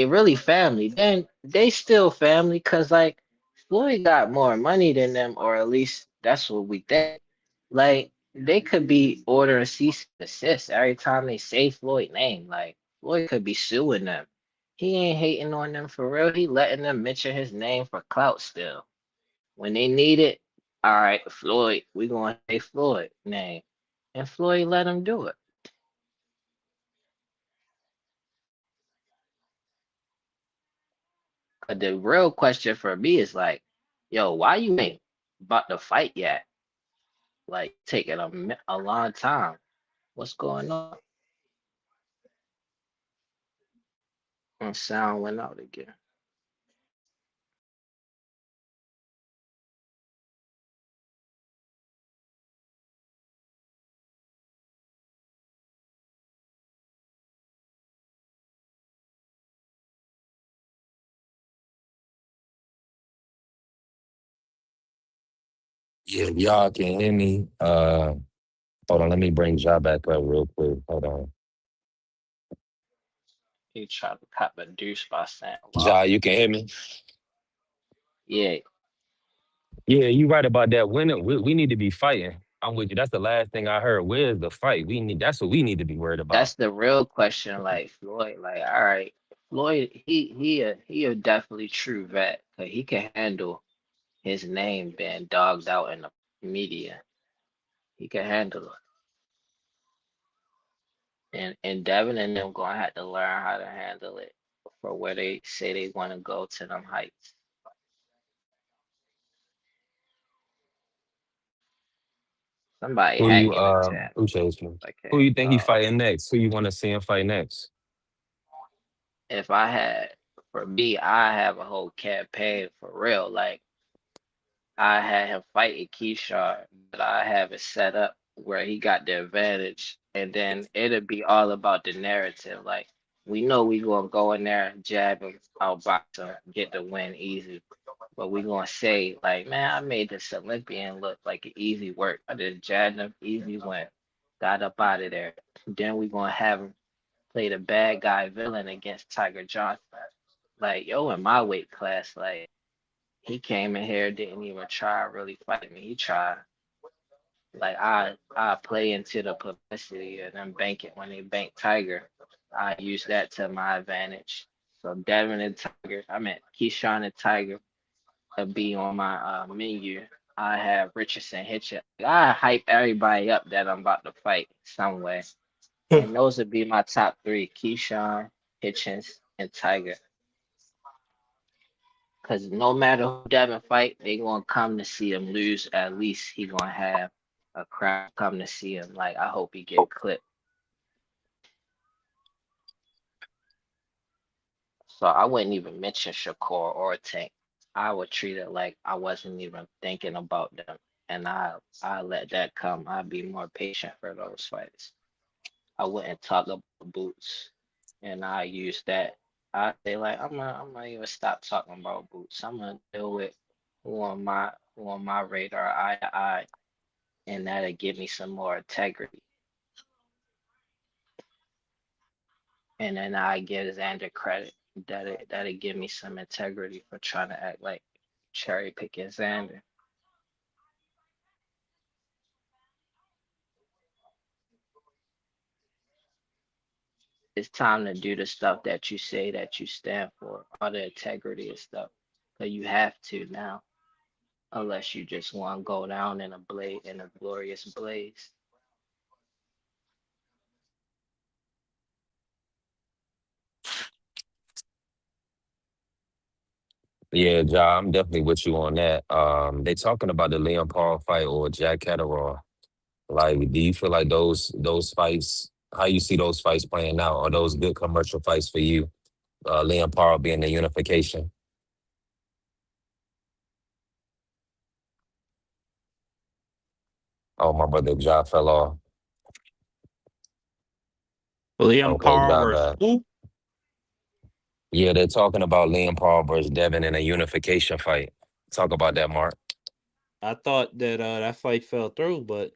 really family. Then they still family because like Floyd got more money than them, or at least that's what we think. Like they could be ordering cease and desist every time they say Floyd name. Like Floyd could be suing them. He ain't hating on them for real. He letting them mention his name for clout still. When they need it, all right, Floyd, we gonna say Floyd name. And Floyd let him do it. But the real question for me is like, yo, why you ain't about to fight yet? Like taking a long time. What's going on? And sound went out again. Yeah, y'all can hear me. Hold on, let me bring Ja back up real quick. Hold on. He tried to cut the deuce by saying Ja, law. you can hear me? Yeah, Yeah, you right about that. When we need to be fighting. I'm with you. That's the last thing I heard. Where's the fight? We need. That's what we need to be worried about. that's the real question. Like Floyd, like all right, Floyd, he a definitely true vet, cause he can handle his name being dogged out in the media. He can handle it. And Devin and them gonna have to learn how to handle it for where they say they want to go to them heights. Somebody Who you hacking the chat. appreciate you. I Who can't you think he talk. fighting next? Who you want to see him fight next? If I had for me, I have a whole campaign for real. Like I had him fighting Keyshawn, but I have it set up where he got the advantage, and then it'll be all about the narrative. Like we know we gonna go in there, jab him, outbox him, get the win easy. But we gonna say like, man, I made this Olympian look like an easy work. I just jabbed him, easy win, got up out of there. Then we gonna have him play the bad guy villain against Tiger Johnson. Like, yo, in my weight class, like he came in here, didn't even try really fight me. He tried. Like I play into the publicity and then bank it when they bank Tiger. I use that to my advantage. So Devin and Tiger, I meant Keyshawn and Tiger will be on my menu. I have Richardson Hitchens. I hype everybody up that I'm about to fight somewhere. And those would be my top three: Keyshawn, Hitchens, and Tiger. Cause no matter who Devin fight, they gonna come to see him lose. At least he gonna have a crowd come to see him. Like I hope he get clipped. So I wouldn't even mention Shakur or Tank. I would treat it like I wasn't even thinking about them, and I let that come. I'd be more patient for those fights. I wouldn't talk about Boots, and I use that. I say like I'm gonna even stop talking about Boots. I'm gonna deal with who on my radar eye to eye, and that'll give me some more integrity. And then I give Xander credit that that'll give me some integrity for trying to act like cherry picking Xander. It's time to do the stuff that you say that you stand for, all the integrity and stuff. But you have to now, unless you just want to go down in a glorious blaze. Yeah, Ja, I'm definitely with you on that. They talking about the Liam Paul fight or Jack Catterall. Like, do you feel like those fights? How you see those fights playing out? Are those good commercial fights for you? Liam Paul being the unification. Oh, my brother Ja fell off. Liam Okay, Parr Ja versus back. who? Yeah, they're talking about Liam Paul versus Devin in a unification fight. Talk about that, Mark. I thought that that fight fell through, but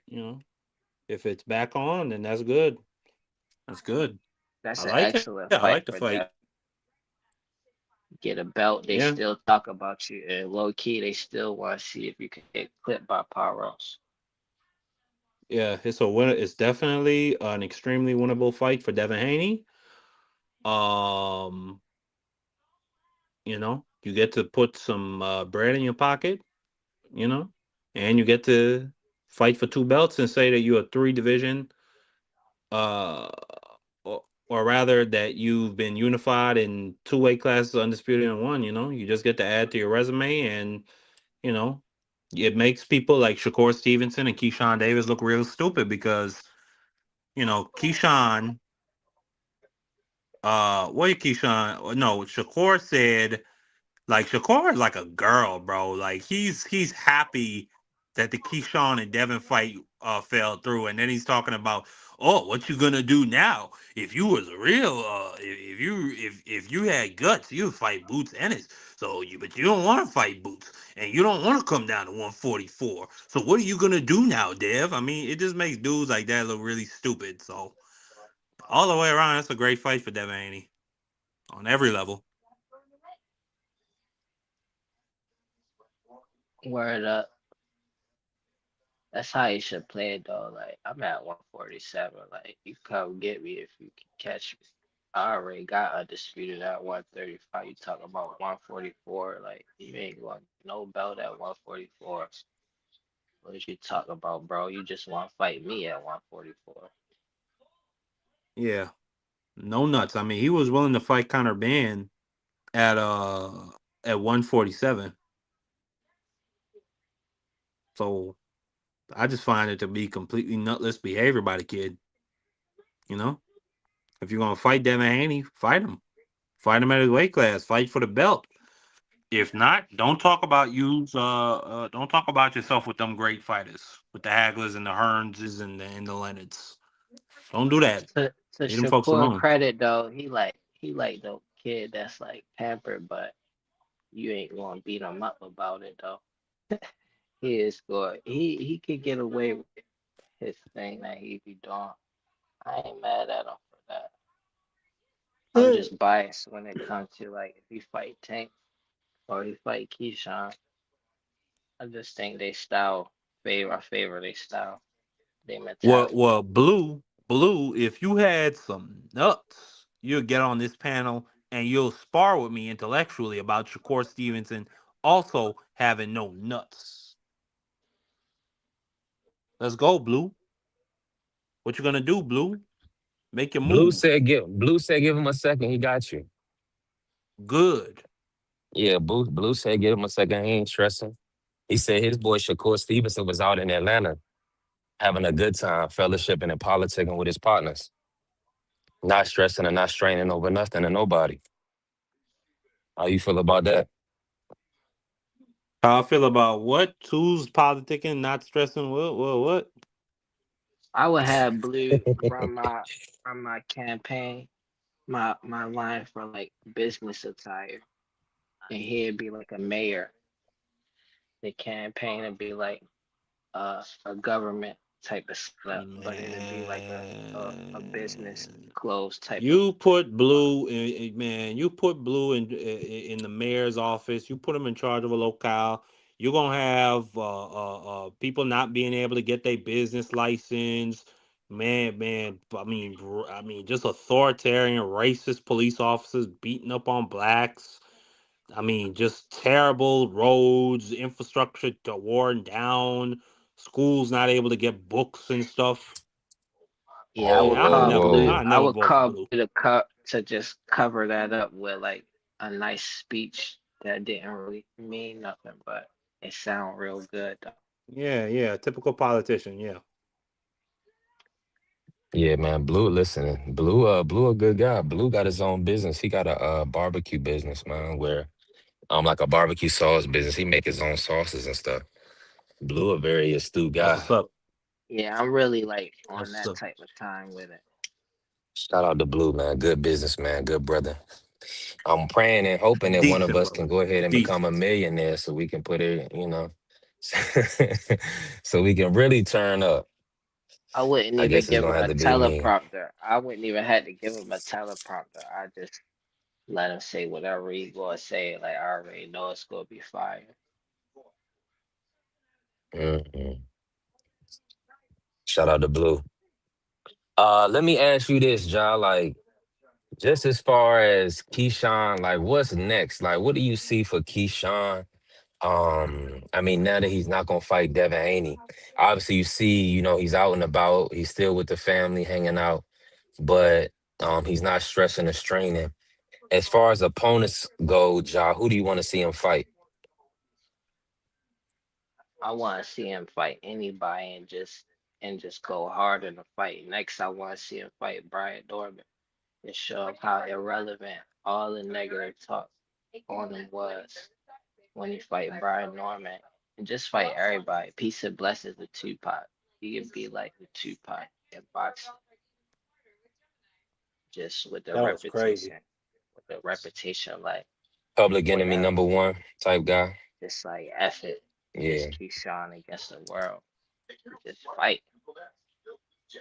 if it's back on, then that's good. That's good. I That's an like it. I excellent like the fight for fight. them. Get a belt, they Yeah, still talk about you, and low key, they still want to see if you can get clipped by Paros. yeah. It's a winner. It's definitely an extremely winnable fight for Devin Haney. Um, you get to put some bread in your pocket. You know, and you get to fight for two belts and say that you're a three division, uh, or rather that you've been unified in two weight classes, undisputed in one. You just get to add to your resume, and you know, it makes people like Shakur Stevenson and Keyshawn Davis look real stupid because Keyshawn, what did Keyshawn? No, Shakur said like Shakur is like a girl, bro. Like he's happy that the Keyshawn and Devin fight fell through, and then he's talking about, oh, what you gonna do now? If you was a real, if you had guts, you'd fight Boots Ennis. But you don't want to fight Boots, and you don't want to come down to 144. So what are you gonna do now, Dev? I mean, it just makes dudes like that look really stupid. So all the way around, that's a great fight for Devin Haney on every level. Word up. That's how you should play it though. Like I'm at 147. Like you come get me if you can catch me. I already got undisputed at 135. You talking about 144? Like you ain't going no belt at 144. What did you talk about, bro? You just want to fight me at 144. Yeah, no nuts. I mean, he was willing to fight Conor Benn at uh at 147. So I just find it to be completely nutless behavior by the kid. You know, if you're gonna fight Devin Haney, fight him. Fight him at his weight class. Fight for the belt. If not, don't talk about yourself with them great fighters, with the Haglers and the Hearnses and the Leonards. Don't do that. To Leave them folks Shakur alone. credit though, he like the kid that's like pampered, but you ain't gonna beat him up about it though. He is good. He could get away with his thing that he be doing. I ain't mad at him for that. I'm just biased when it comes to like if he fight Tank or he fight Keyshawn. I just think they style I favor their style, their mentality. Blue. If you had some nuts, you'll get on this panel and you'll spar with me intellectually about Shakur Stevenson also having no nuts. Let's go, Blue. What you gonna do, Blue? Make your move. Blue said give him a second. He got you. Good. Yeah, Blue said give him a second. He ain't stressing. He said his boy Shakur Stevenson was out in Atlanta having a good time, fellowshipping and politicking with his partners, not stressing and not straining over nothing and nobody. How you feel about that? How I feel about what? Who's politicking, not stressing? What? I would have Blue run my campaign, my line for like business attire, and he'd be like a mayor. The campaign would be like a government type of setup, but it'd be like a business Man, clothes type of you put Blue man. You put Blue in the mayor's office. You put him in charge of a locale. You're gonna have people not being able to get their business license. Man. I mean, just authoritarian, racist police officers beating up on blacks. I mean, just terrible roads, infrastructure worn down, schools not able to get books and stuff. Yeah, I Whoa, would Man, whoa, call Blue. whoa. I I never would vote for call Blue. Blue to just cover that up with like a nice speech that didn't really mean nothing, but it sound real good though. Yeah, typical politician. Yeah, Yeah, man. Blue, listening. Blue, a good guy. Blue got his own business. He got a barbecue business, man, where like a barbecue sauce business. He make his own sauces and stuff. Blue, a very astute that's guy. what's up. Yeah, I'm really like on That's that type of time with it. Shout out to Blue, man. Good businessman, good brother. I'm praying and hoping that one of decent us can brother. go ahead and become a Decent. millionaire so we can put it, so we can really turn up. I wouldn't I even guess it's give him gonna have a to be me. teleprompter. I wouldn't even have to give him a teleprompter. I just let him say whatever he gonna say. Like I already know it's gonna be fire. Mhm. Shout out to Blue. Let me ask you this, Ja. Like, just as far as Keyshawn, like, what's next? Like, what do you see for Keyshawn? I mean, now that he's not gonna fight Devin Haney, obviously you see, he's out and about. He's still with the family, hanging out, but he's not stressing or straining. As far as opponents go, Ja, who do you want to see him fight? I want to see him fight anybody and just go hard in the fight. Next, I want to see him fight Brian Dorman and show him how irrelevant all the negative talk on him was when he fight Brian Norman and just fight everybody. Peace and blessings to Tupac. He could be like the Tupac in boxing, just That was crazy. with the reputation like Public enemy whatever, number one type guy. just like F it, just Yeah. Keyshawn against the world, just fight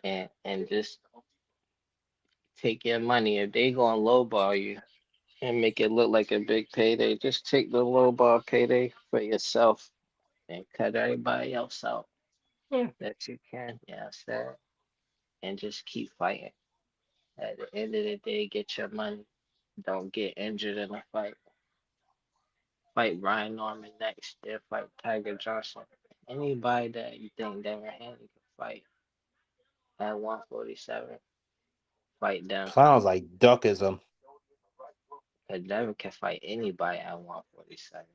and just take your money. If they gonna lowball you and make it look like a big payday, just take the lowball payday for yourself and cut everybody else out that you can. Yeah, sir. And just keep fighting. At the end of the day, get your money. Don't get injured in a fight. Fight Brian Norman next. Then fight Tiger Johnson. Anybody that you think Devin Haney can fight at 147, fight them. Sounds like duckism. Cause Devin can fight anybody at 147.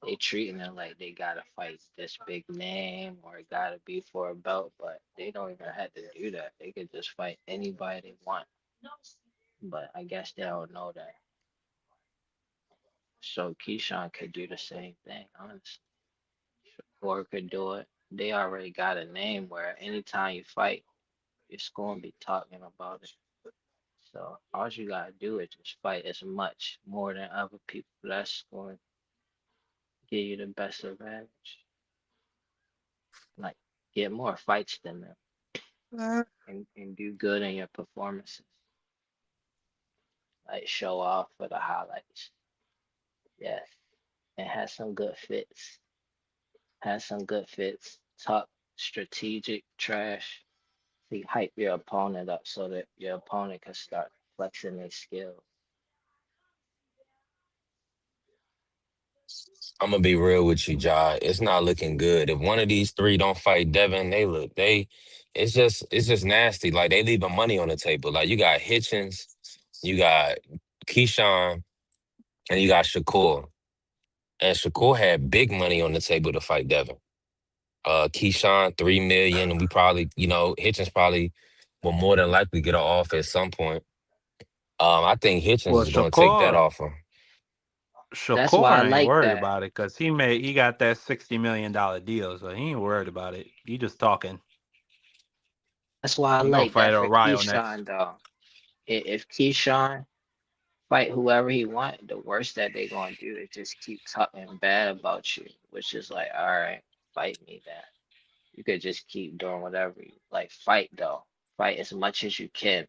They treating it like they gotta fight this big name or it gotta be for a belt, but they don't even have to do that. They could just fight anybody they want. But I guess they don't know that. So Keyshawn could do the same thing, honestly. Or could do it. They already got a name where anytime you fight, you're gonna be talking about it. So all you gotta do is just fight as much, more than other people. That's going to give you the best advantage. Like get more fights than them and do good in your performances. Like show off for the highlights. Yes. And have some good fits. Have some good fits. Talk strategic trash. See, hype your opponent up so that your opponent can start flexing their skills. I'm gonna be real with you, Ja. It's not looking good. If one of these three don't fight Devin, it's just nasty. Like they leaving money on the table. Like you got Hitchens, you got Keyshawn, and you got Shakur. And Shakur had big money on the table to fight Devin. Keyshawn 3 million, and we probably, Hitchens probably will more than likely get an offer at some point. I think Hitchens Well, is gonna take that Shakur, offer. That's why I Shakur ain't like worried that. about it because he got that $60 million deal, so he ain't worried about it. He just talking. That's why I He gonna like that fight for O'Reilly next. Keyshawn though. If Keyshawn fight whoever he want, the worst that they gonna do is just keep talking bad about you, which is like, all right, fight me then. You could just keep doing whatever you like. Fight though. Fight as much as you can.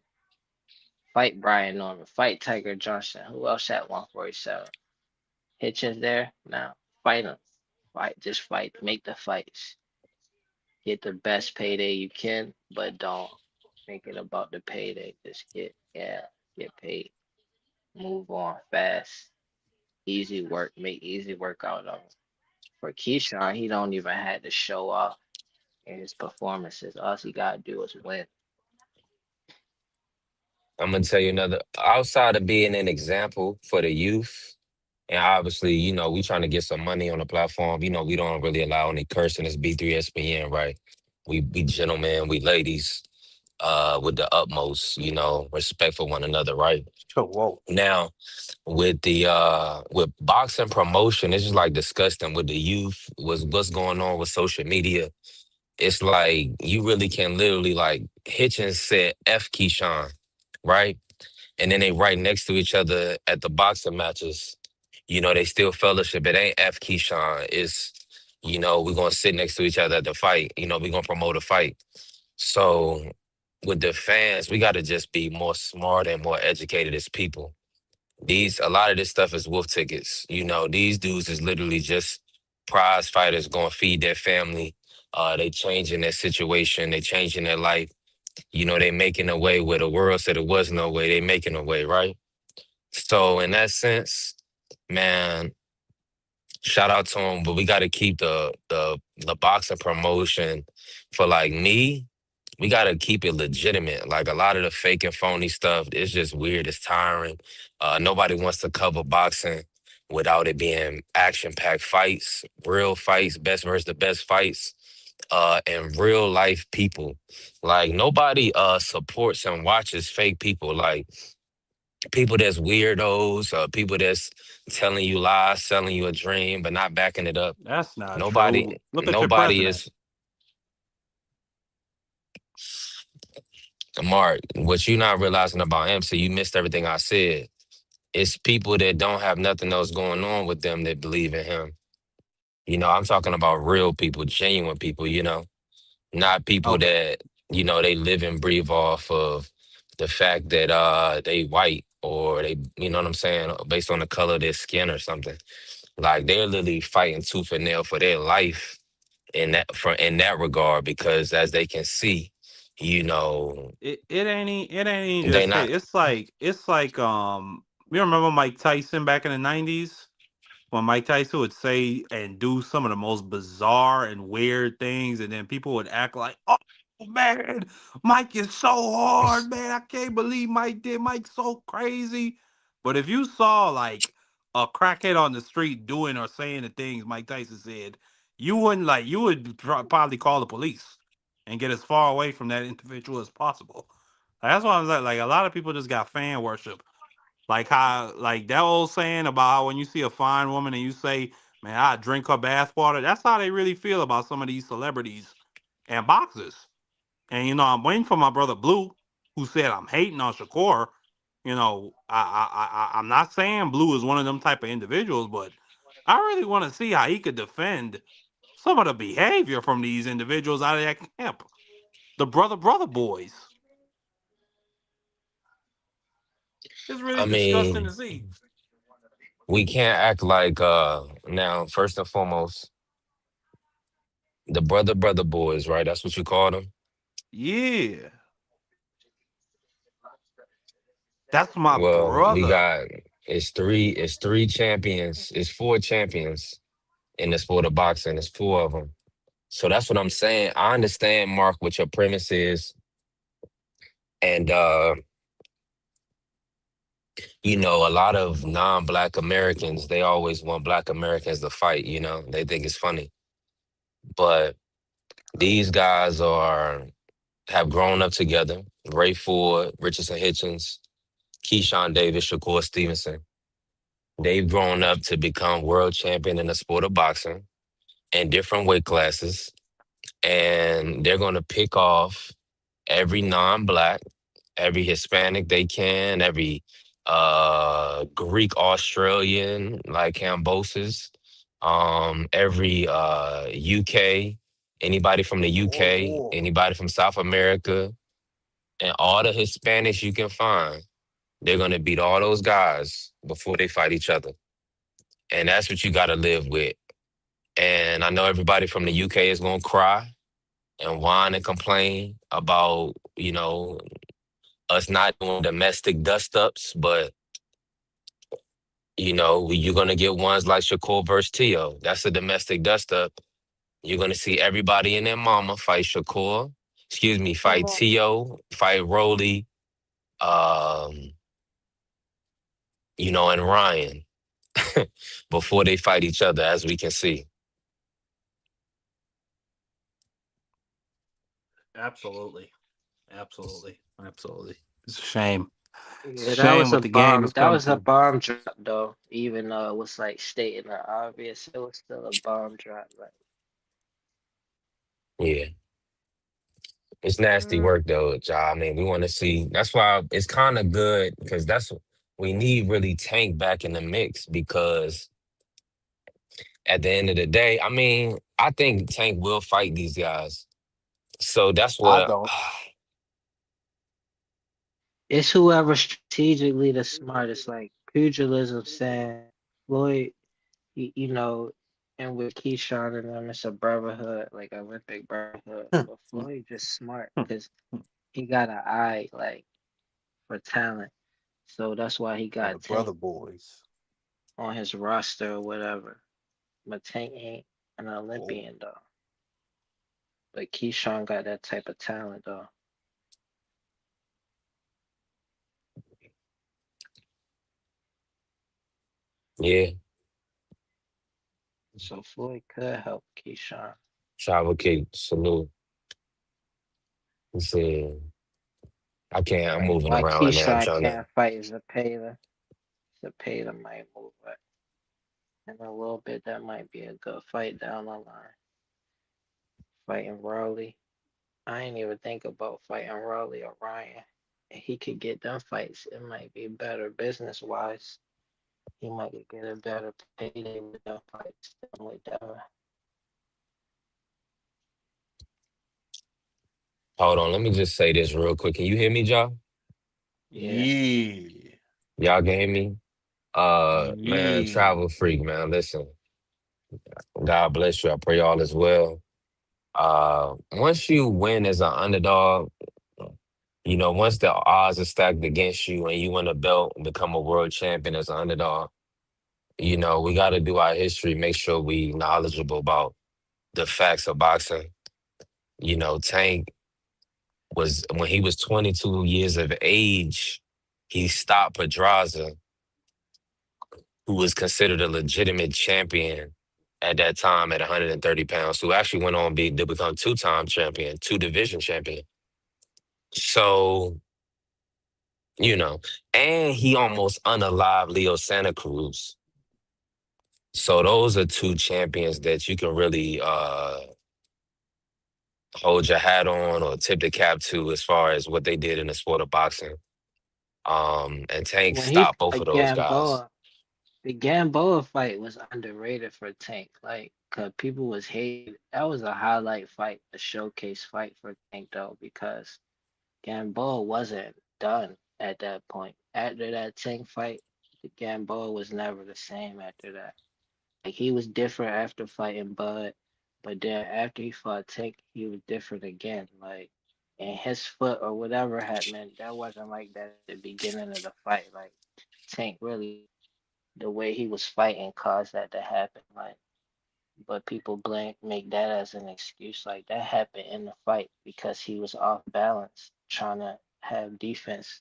Fight Brian Norman. Fight Tiger Johnson. Who else at 147? Hitchens there? Now fight him. Fight. Just fight. Make the fights. Get the best payday you can, but don't make it about the payday. Just get paid. Move on fast. Easy work. Make easy work out of it. For Keyshawn, he don't even have to show off in his performances. All he gotta do is win. I'm gonna tell you another. Outside of being an example for the youth, and obviously, we trying to get some money on the platform. We don't really allow any cursing. It's B3 SPN, right? We gentlemen, we ladies, with the utmost, respect for one another, right? Oh, whoa. Now, with boxing promotion, it's just like disgusting with the youth, what's going on with social media it's like you really can literally like Hitchens said F Keyshawn, right? And then they right next to each other at the boxing matches. They still fellowship. It ain't F Keyshawn. It's, we're gonna sit next to each other at the fight. We're gonna promote a fight. So with the fans, we gotta just be more smart and more educated as people. A lot of this stuff is wolf tickets. These dudes is literally just prize fighters going to feed their family. They changing their situation. They changing their life. They making a way where the world said it was no way. They making a way, right? So in that sense, man, shout out to them. But we got to keep the boxing promotion for like me. We got to keep it legitimate. Like a lot of the fake and phony stuff, it's just weird. It's tiring. Nobody wants to cover boxing without it being action-packed fights, real fights, best versus the best fights, and real life people. Like nobody supports and watches fake people. Like people that's weirdos, people that's telling you lies, selling you a dream, but not backing it up. That's not Nobody, true. Look at your nobody president. is Mark. What you not realizing about MC, you missed everything I said. It's people that don't have nothing else going on with them that believe in him. I'm talking about real people, genuine people. Not people Okay. that they live and breathe off of the fact that they white or they, you know what I'm saying, based on the color of their skin or something. Like they're literally fighting tooth and nail for their life in that regard because as they can see, you know, It ain't they just not. hate. It's like you remember Mike Tyson back in the 90s? When Mike Tyson would say and do some of the most bizarre and weird things, and then people would act like, "Oh man, Mike is so hard, man! I can't believe Mike did. Mike's so crazy." But if you saw like a crackhead on the street doing or saying the things Mike Tyson said, you would probably call the police and get as far away from that individual as possible. That's why I was like a lot of people just got fan worship, like how, like that old saying about how when you see a fine woman and you say, "Man, I drink her bath water." That's how they really feel about some of these celebrities and boxers. And I'm waiting for my brother Blue, who said I'm hating on Shakur. I'm not saying Blue is one of them type of individuals, but I really want to see how he could defend some of the behavior from these individuals out of that camp. The brother boys. It's really I disgusting to mean, see. we can't act like now. First and foremost, the brother boys, right? That's what you call them. Yeah, that's my Well, we brother. got it's three champions, it's four champions in the sport of boxing. It's four of them. So that's what I'm saying. I understand, Mark, what your premise is, and a lot of non-black Americans, they always want black Americans to fight. They think it's funny, but these guys have grown up together. Ray Ford, Richardson Hitchens, Keyshawn Davis, Shakur Stevenson. They've grown up to become world champion in the sport of boxing in different weight classes, and they're going to pick off every non-black, every Hispanic they can, every Greek Australian like Cambosis, every UK, anybody from the UK, Oh, anybody from South America, and all the Hispanics you can find. They're gonna beat all those guys before they fight each other, and that's what you got to live with. And I know everybody from the UK is gonna cry and whine and complain about us not doing domestic dust ups, but you're gonna get ones like Shakur versus Tio. That's a domestic dust up. You're gonna see everybody and their mama fight Shakur, excuse me, fight Tio, fight Rolly, um, and Ryan before they fight each other, as we can see. absolutely, absolutely. It's a shame. It's a Yeah, that shame was a what the game bomb. has That come was a to. bomb drop, though. Even though it was like stating the obvious, it was still a bomb drop. Like, Yeah. It's nasty Mm, work though, Ja. I mean, we want to see. That's why it's kind of good because that's we need really Tank back in the mix because at the end of the day, I mean, I think Tank will fight these guys. So that's I what. don't. it's whoever strategically the smartest. Like pugilism saying Floyd, you know, and with Keyshawn and them, it's a brotherhood, like Olympic brotherhood. But Floyd just smart because he got an eye like for talent. So that's why he And the got brother Tank boys. on his roster or whatever. But Tank ain't an Oh, Olympian though. But Keyshawn got that type of talent though. Yeah, So Floyd could help Keyshawn. Travel kick, salute. He said, I can't, I'm Like moving why around right now. I'm Keyshawn trying to can't fight Zepeda. Zepeda might move, but in a little bit that might be a good fight down the line. Fighting Raleigh. I ain't even think about fighting Raleigh or Ryan. If he could get them fights, it might be better business wise. He might get a better payday with them fights than with Devin. hold on. Let me just say this real quick. Can you hear me, Ja? Yeah. yeah, Y'all can hear me? Man, yeah. travel freak, man. Listen, God bless you. I pray all is well. Once you win as an underdog, once the odds are stacked against you and you win a belt and become a world champion as an underdog, we got to do our history, make sure we knowledgeable about the facts of boxing. Tank was when he was 22 years of age, he stopped Pedraza, who was considered a legitimate champion at that time at 130 pounds, who actually went on to become two-time champion, two division champion. So, you know, and he almost unalived Leo Santa Cruz. So those are two champions that you can really hold your hat on or tip the cap to as far as what they did in the sport of boxing. And Tank When he stopped both of fought those guys. Gamboa, the Gamboa fight was underrated for Tank. Like, cause people was hating. That was a highlight fight, a showcase fight for Tank though, because Gamboa wasn't done at that point. After that Tank fight, the Gamboa was never the same after that. Like he was different after fighting Bud, but then after he fought Tank, he was different again. Like, and his foot or whatever happened, that wasn't like that at the beginning of the fight. Like Tank really, the way he was fighting caused that to happen. Like, but people blame make that as an excuse. Like that happened in the fight because he was off balance, trying to have defense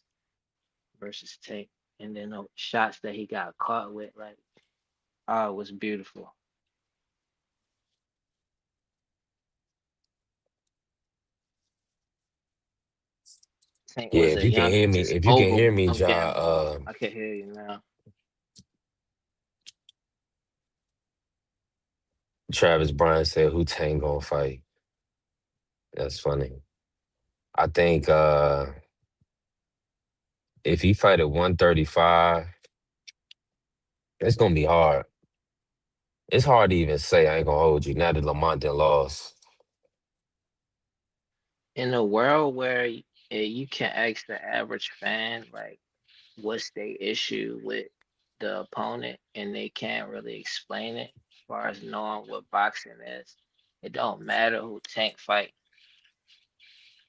versus Tank, and then the shots that he got caught with, like, oh, it was beautiful. Tank Yeah, was if a you can young, hear me, just if you can hear me, overwhelmed Ja, Gamboa. I can hear you now. Travis Bryan said who Tank gonna fight. That's funny. I think if he fight at 135, it's gonna be hard. It's hard to even say. I ain't gonna hold you. Now that Lamont done lost. In a world where you can ask the average fan, like, what's their issue with the opponent, and they can't really explain it, as far as knowing what boxing is, it don't matter who Tank fight.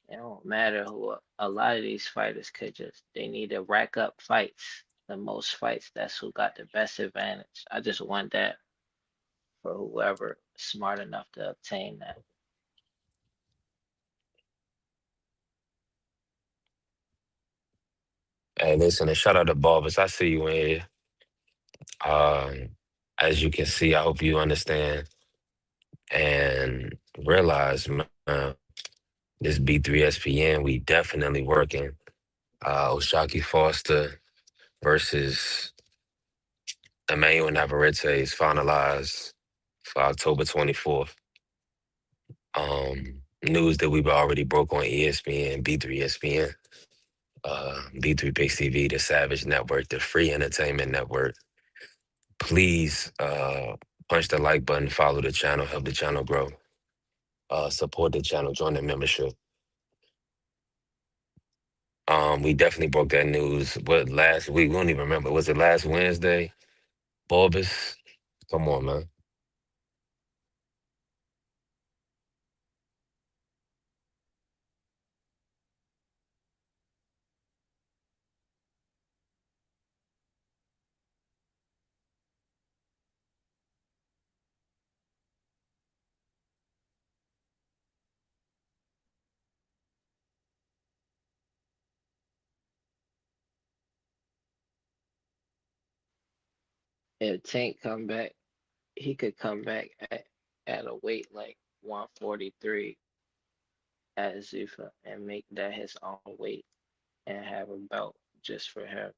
It don't matter who a lot of these fighters could just they need to rack up fights, the most fights. That's who got the best advantage. I just want that for whoever smart enough to obtain that. Hey, listen, and shout out to Barbers. I see you in here. Um, as you can see, I hope you understand and realize, man, this B3SPN, we definitely working. Oshaki Foster versus Emmanuel Navarrete is finalized for October 24th. news that we've already broke on ESPN, B3 ESPN, B3 Big TV, the Savage Network, the Free Entertainment Network. Please punch the like button, follow the channel, help the channel grow, support the channel, join the membership. We definitely broke that news. What last week? We don't even remember. Was it last Wednesday? Bulbous. Come on, man. If Tank come back, he could come back at a weight like 143 at Zuffa and make that his own weight and have a belt just for him.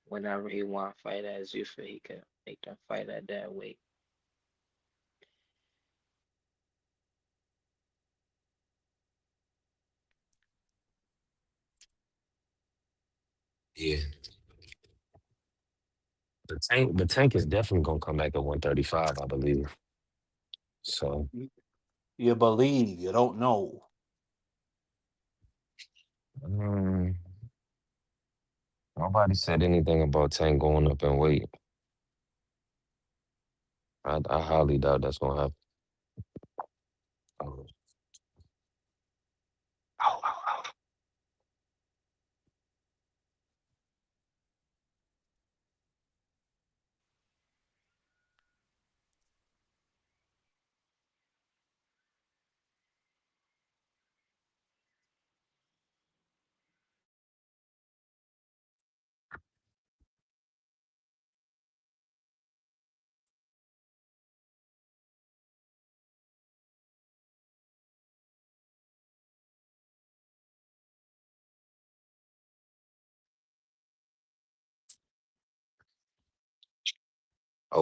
Whenever he want to fight at Zuffa, he could make them fight at that weight. Yeah. The tank is definitely gonna come back at 135, I believe. So You believe, you don't know. um, nobody said anything about Tank going up in weight. I highly doubt that's gonna happen. Oh, ow, ow, ow.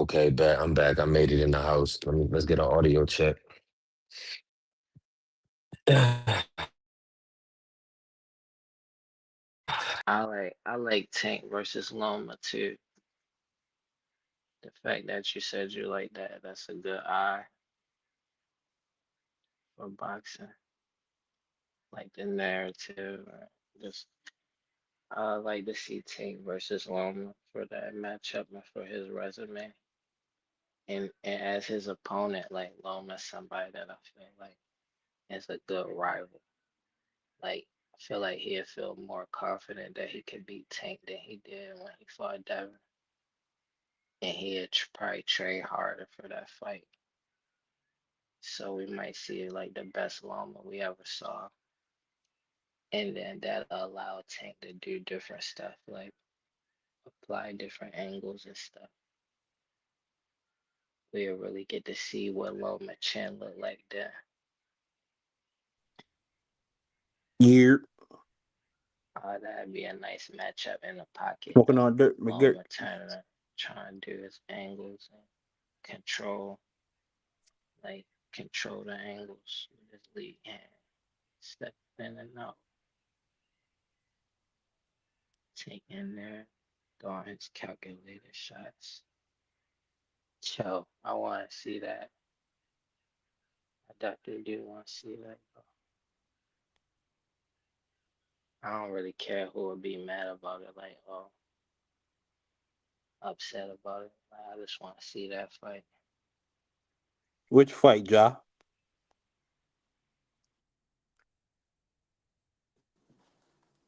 Okay, bet I'm back. I made it in the house. Let's get an audio check. I like Tank versus Loma too. The fact that you said you like that, that's a good eye for boxing. Like the narrative, just I like to see Tank versus Loma for that matchup and for his resume. And as his opponent, like Loma's somebody that I feel like is a good rival. Like I feel like he'll feel more confident that he could beat Tank than he did when he fought Devin. And he'd probably train harder for that fight. So we might see like the best Loma we ever saw. And then that'll allow Tank to do different stuff, like apply different angles and stuff. We'll really get to see what Loma chin look like there. You're That'd be a nice matchup in the pocket smoking though. on dirt, McGirt. Loma turning, trying to do his angles and control, like control the angles with his lead hand, step in and out, take in there, throwing his calculated shots. Yo, I want to see that. I definitely do want to see that. I don't really care who would be mad about it, like, oh, upset about it. Like, I just want to see that fight. Which fight, Ja?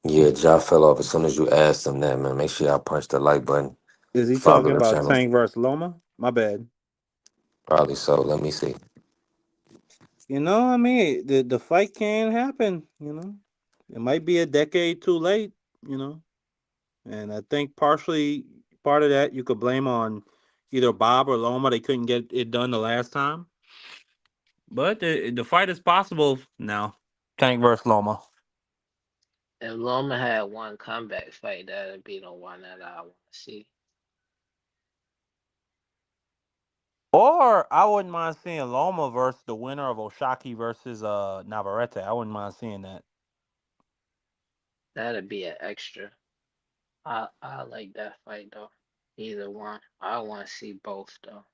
Yeah, Ja fell off as soon as you asked him that, man. Make sure y'all punch the like button, Is he follow talking the about channel. Tank versus Loma? My bad. Probably so. Let me see. I mean, the fight can happen. It might be a decade too late. You know, and I think partially part of that you could blame on either Bob or Loma. They couldn't get it done the last time, but the fight is possible now. Tank versus Loma. If Loma had one comeback fight, that'd be the one that I want to see. Or I wouldn't mind seeing Loma versus the winner of Oshaki versus Navarrete. I wouldn't mind seeing that. That'd be an extra. I like that fight though. Either one. I want to see both though,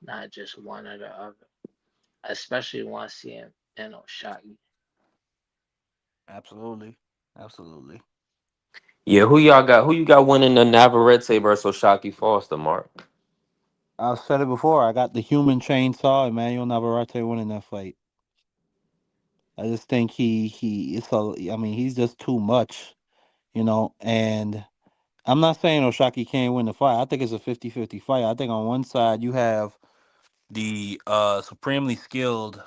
not just one or the other. Especially want to see him in Oshagi. Absolutely. Absolutely. Yeah, who y'all got? Who you got winning the Navarrete versus Shocky Foster, Mark? I've said it before. I got the human chainsaw, Emmanuel Navarrete winning that fight. I just think he it's a I mean, he's just too much, and I'm not saying Oshaki can't win the fight. I think it's a 50-50 fight. I think on one side you have the supremely skilled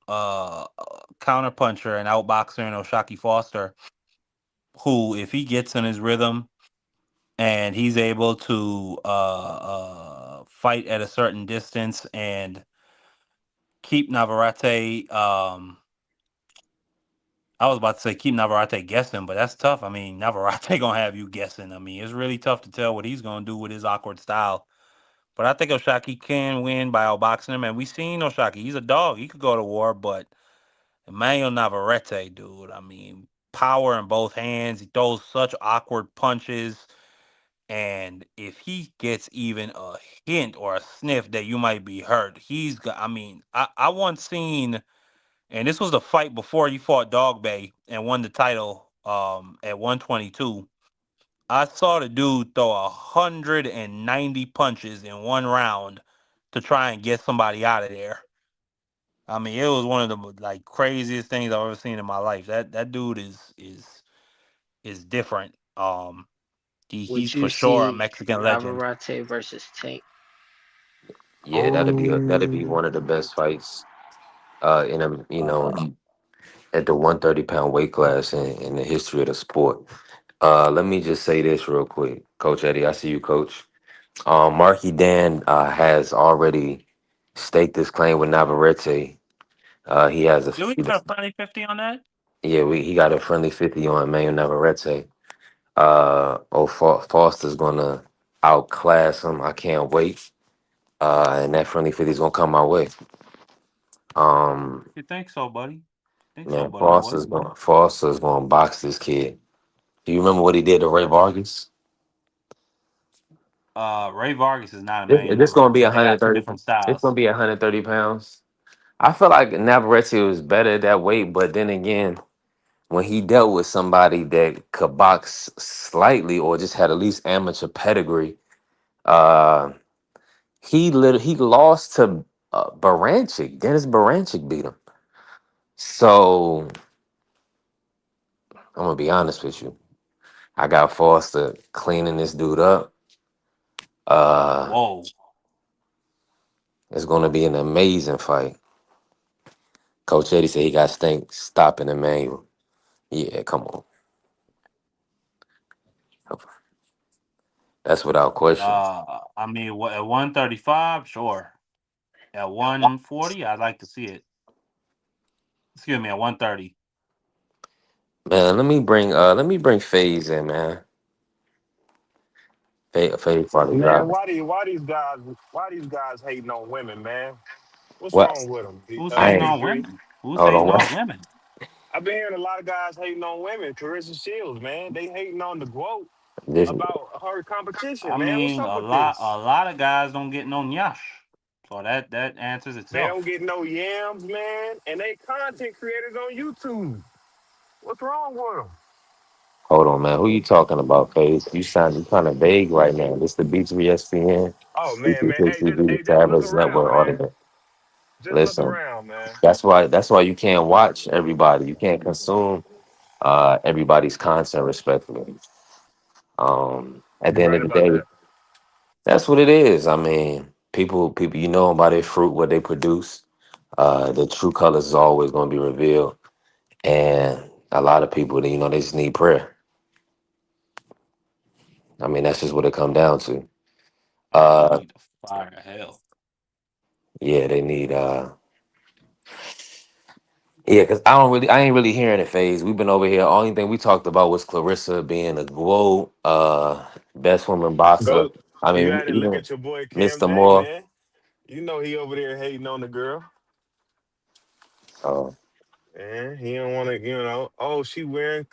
counterpuncher and outboxer in Oshaki Foster, who if he gets in his rhythm and he's able to fight at a certain distance and keep Navarrete I was about to say keep Navarrete guessing, but that's tough. I mean, Navarrete gonna have you guessing. I mean, it's really tough to tell what he's gonna do with his awkward style. But I think Oshaki can win by outboxing him, and we seen Oshaki. He's a dog. He could go to war, but Emmanuel Navarrete, dude. I mean, power in both hands. He throws such awkward punches, and if he gets even a hint or a sniff that you might be hurt, he's got. I mean, I once seen and this was the fight before he fought Dog Bay and won the title at 122. I saw the dude throw 190 punches in one round to try and get somebody out of there. I mean, it was one of the like craziest things I've ever seen in my life. That dude is different. He's Would for you sure a see Mexican legend. Navarrete versus Tank? Yeah, that'd be one of the best fights. In a at the 130 pound weight class in the history of the sport. Let me just say this real quick, Coach Eddie. I see you, Coach. Marky Dan has already staked this claim with Navarrete. He has a Do we got a friendly 50 on that? yeah. He got a friendly 50 on Manuel Navarrete. Foster's gonna outclass him. I can't wait. And that friendly 50 is gonna come my way. Um, You think so, buddy? Think so, man, buddy boy? Foster's gonna box this kid. Do you remember what he did to Ray Vargas? Ray Vargas is not This, Emmanuel this gonna be Navarrete. They got two 130. different It's styles. gonna be 130 pounds. I feel like Navarrete was better at that weight, but then again, when he dealt with somebody that could box slightly or just had at least amateur pedigree, uh, he lost to Baranchik. Dennis Baranchik beat him. So I'm gonna be honest with you. I got Foster cleaning this dude up. Uh, Whoa. it's gonna be an amazing fight. Coach Eddie said he got Stink stopping Emmanuel. Yeah, come on. That's without question. I mean, at 135, sure. At 140, I'd like to see it. Excuse me, at 130. Man, let me bring FaZe in, man. FaZe probably Man, drop. why these guys hating on women, man? What's What? wrong with them? Who's I hating ain't. on Victory. women? Who's Hold on. hating on What? women? I've been hearing a lot of guys hating on women. Clarissa Shields, man, they hating on the quote This, about her competition, I man. What's mean, up a with lot a this? lot of guys don't get no nyash. So that answers They don't itself. get no yams, man, and they content creators on YouTube. What's wrong with them? hold on, man. Who you talking about, FaZe? You kind of vague right now. This the Beats ESPN, Oh man, man, BTK hey, just TV, hey, just look Tabas around, Network, man. Auditor. Just look Listen, around, man. that's why you can't watch everybody. You can't consume everybody's content respectfully. At the You're end right of the about day, that. that's what it is. I mean, people, you know by their fruit what they produce. The true colors is always going to be revealed, and a lot of people, they just need prayer. I mean, that's just what it come down to. Man, they Uh, need to fire hell. yeah, they need. Yeah, because I ain't really hearing it, phase. We've been over here. Only thing we talked about was Clarissa being a world best woman boxer. Go. I You mean, got to look even at your boy Cam Mr. J, Moore. man. You know he over there hating on the girl. Oh, And he don't want to, oh, she wearing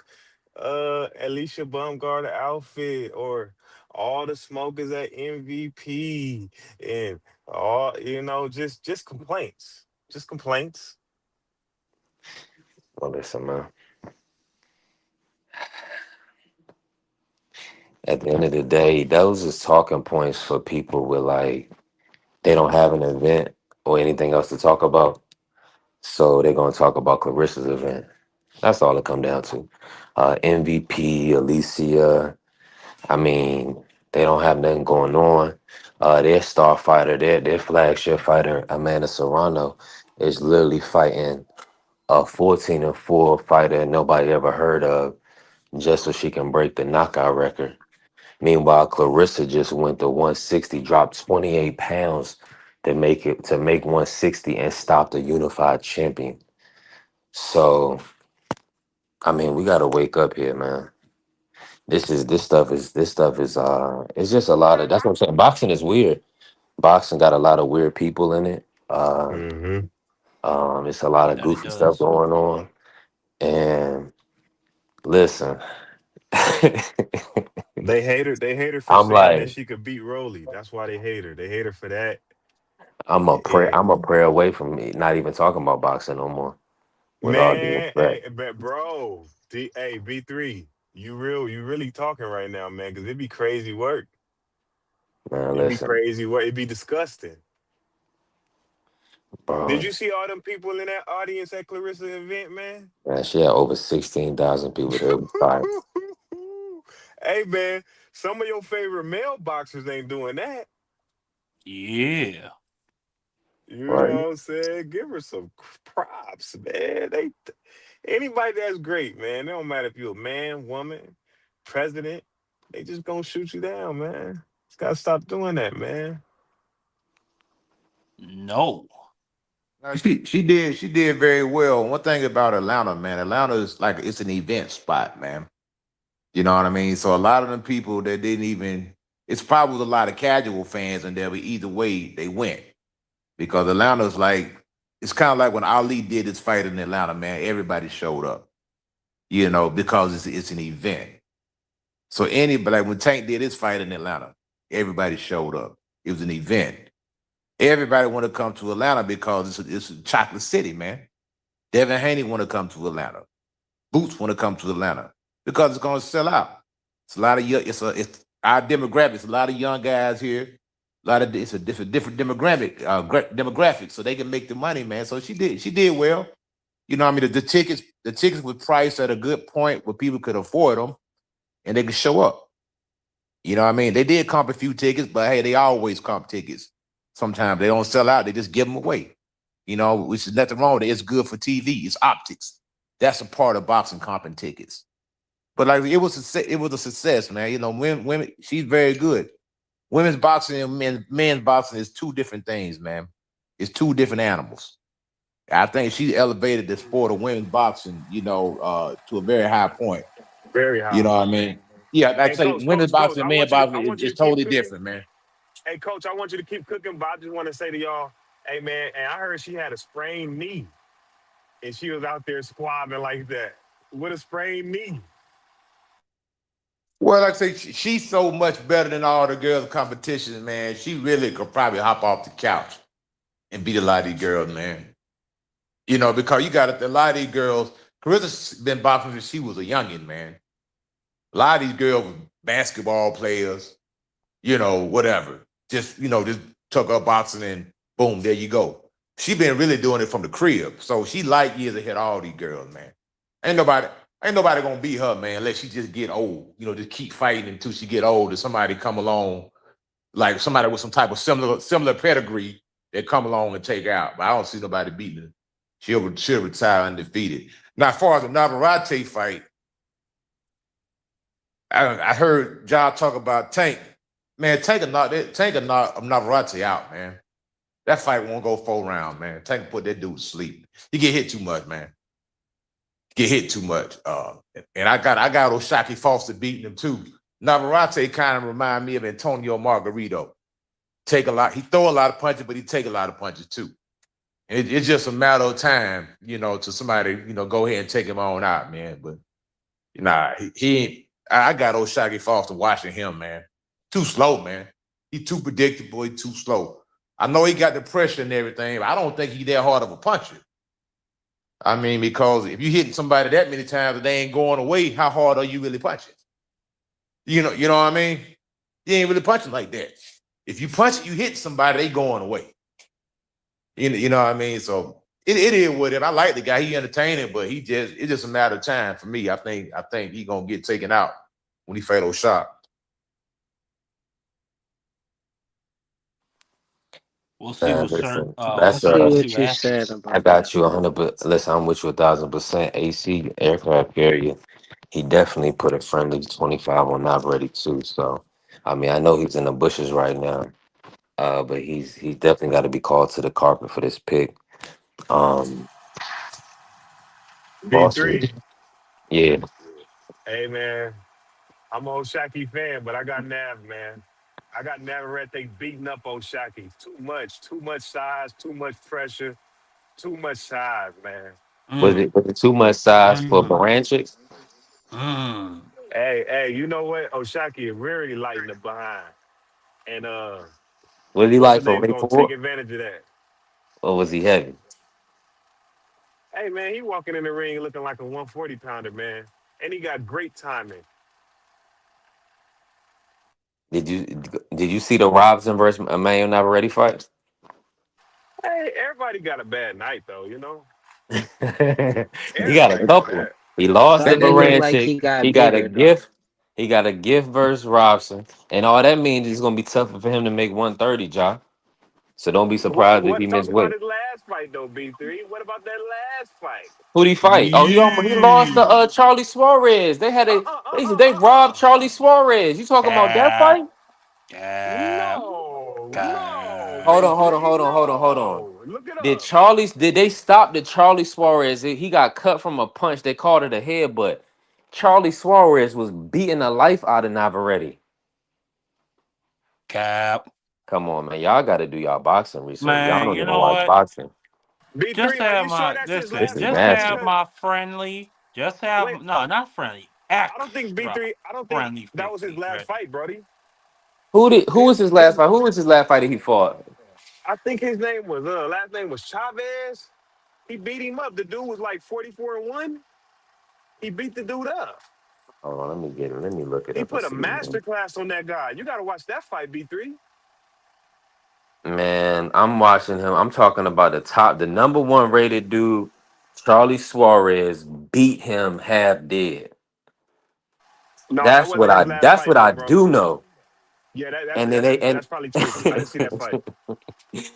Alicia Baumgartner outfit, or all the smokers at MVP, and all, just complaints. Just complaints. well, listen, man. At the end of the day, those is talking points for people with like they don't have an event or anything else to talk about. So they're gonna talk about Clarissa's event. That's all it come down to. MVP, Alicia. I mean, they don't have nothing going on. Their star fighter, their flagship fighter, Amanda Serrano, is literally fighting a 14-4 fighter nobody ever heard of just so she can break the knockout record. Meanwhile, Clarissa just went to 160, dropped 28 pounds to make 160 and stop the unified champion. So, I mean, we gotta wake up here, man. This stuff is it's just a lot of, that's what I'm saying. Boxing is weird. Boxing got a lot of weird people in it. Hmm. It's a lot of That it goofy stuff does. going on. And listen, They hate her. They hate her for I'm saying that like, she could beat Rolly. That's why they hate her. They hate her for that. I'm And a prayer away from me not even talking about boxing no more. With all due man, respect, but bro, B3, you really talking right now, man? Because it'd be crazy work. man. It'd be Listen, crazy work. It'd be disgusting. Did bro, you see all them people in that audience at Clarissa event, man? man, she had over 16,000 people there. It was fire. Hey, man, some of your favorite male boxers ain't doing that. Yeah. You know Right? what I'm saying? Give her some props, man. Anybody that's great, man. It don't matter if you're a man, woman, president. They just gonna shoot you down, man. Just gotta stop doing that, man. No. No, she did very well. One thing about Atlanta, man, Atlanta is like it's an event spot, man. You know what I mean? So a lot of them people that didn't even it's probably a lot of casual fans in there, but either way they went because Atlanta's like it's kind of like when Ali did his fight in Atlanta, man. Everybody showed up, because it's an event. So anybody like when Tank did his fight in Atlanta, everybody showed up. It was an event. Everybody want to come to Atlanta because it's a chocolate city, man. Devin Haney want to come to Atlanta. Boots want to come to Atlanta because it's going to sell out. It's a lot of young. It's our demographics. A lot of young guys here. A lot of it's a different demographic, so they can make the money, man. So she did well. You know, what I mean, the tickets were priced at a good point where people could afford them and they could show up. You know what I mean? They did comp a few tickets, but hey, they always comp tickets. Sometimes they don't sell out; they just give them away. Which is nothing wrong with it. It's good for TV. It's optics. That's a part of boxing comping tickets. But like it was a success, man. Women, she's very good. Women's boxing and men's boxing is two different things, man. It's two different animals. I think she elevated the sport of women's boxing, to a very high point. Very You high. know what I mean? Yeah, like I Hey, say, women's coach, boxing and men's I boxing want you is to keep totally cooking. different, man. Hey, coach, I want you to keep cooking, but I just want to say to y'all, hey, man, and I heard she had a sprained knee, and she was out there squabbling like that with a sprained knee. Well, like I say, she's so much better than all the girls in competition, man. She really could probably hop off the couch and beat a lot of these girls, man. Because you got a lot of these girls. Carissa's been boxing since she was a youngin', man. A lot of these girls were basketball players, whatever. Just took up boxing and boom, there you go. She been really doing it from the crib. So she light years ahead of all these girls, man. Ain't nobody, ain't nobody gonna beat her, man, unless she just get old. Just keep fighting until she get old and somebody come along, like somebody with some type of similar pedigree that come along and take out. But I don't see nobody beating her. She'll retire undefeated. Now, as far as the Navarrete fight, I heard y'all talk about Tank. Man, Tank will knock Navarrete out, man. That fight won't go 4 rounds, man. Tank can put that dude to sleep. He get hit too much, man. Get hit too much. And I got Oshaki Foster beating him too. Navarrete kind of remind me of Antonio Margarito. take a lot. He throw a lot of punches, but he take a lot of punches too. It's just a matter of time, to somebody, go ahead and take him on out, man. But nah, he ain't. I got old Shaggy Foster watching him, man. Too slow, man. He too predictable. He too slow. I know he got the pressure and everything, but I don't think he that hard of a puncher. I mean, because if you hitting somebody that many times and they ain't going away, how hard are you really punching? You know what I mean? You ain't really punching like that. If you punch, you hit somebody, they going away. You know what I mean? So it is what it. I like the guy. He entertaining, but it's just a matter of time for me. I think he gonna get taken out when he fatal shot. We'll see what Listen, I that's see we'll see what what you Ashley said said. I about that. got you 100. Listen, I'm with you 1,000%. AC aircraft carrier. He definitely put a friendly 25 on not ready too. So, I mean, I know he's in the bushes right now. But he's definitely got to be called to the carpet for this pick. Um, Boston, B3. yeah. Hey man, I'm an Oshaki fan, but I got Nav, man. I got Navarrete beating up Oshaki. Too much size, too much pressure, too much size, man. Mm, Was it too much size for mm, Baranchik? mm. Hey, you know what? Oshaki is really lighting the behind. And Was he what's the like for name Ray gonna take Ford, advantage of that? or was he heavy? Hey man, he walking in the ring looking like a 140 pounder, man. And he got great timing. Did you did you see the Robson versus Emmanuel Navarrete fight? Hey, everybody got a bad night though, you know? He got a Everybody got couple. bad. He lost to But it looked like Baranchik. he got He got a bigger though. gift. He got a gift versus Robson, and all that means is gonna be tougher for him to make 130, John. So don't be surprised if he What missed talk about weight. his last fight though, B3? What about that last fight? Who'd he fight? Oh, he lost to Yeah. Charlie Suarez. They had Uh a uh uh uh they uh uh. robbed Charlie Suarez. You talking about that Cap, fight? cap, No, Hold cap. on, hold on, B3, hold on, hold on, hold on. no. Look it Did up. they stop the Charlie Suarez? He got cut from a punch. They called it a headbutt. Charlie Suarez was beating the life out of Navarrete. Cap. Come on, man. Y'all gotta do y'all boxing research. Y'all Man, don't you even know watch what? boxing. Just B3, are have you sure my that's his This listen. last is Just fight? have nasty. Because my friendly. Just have wait, no, not friendly. I don't think Extra B3, I don't think friendly that was his pick last ready. fight, Brody. Who was his last His fight? Who was his last fight that he fought? I think his name was last name was Chavez. He beat him up. The dude was like 44-1. He beat the dude up. Hold on, let me get it. Let me look it He up and put a see. master class on that guy. You got to watch that fight, B3. Man, I'm watching him. I'm talking about the number one rated dude, Charlie Suarez, beat him half dead. No, that wasn't his last That's fight what though, I bro. do know. Yeah, And then they and that's probably true. I didn't see that fight.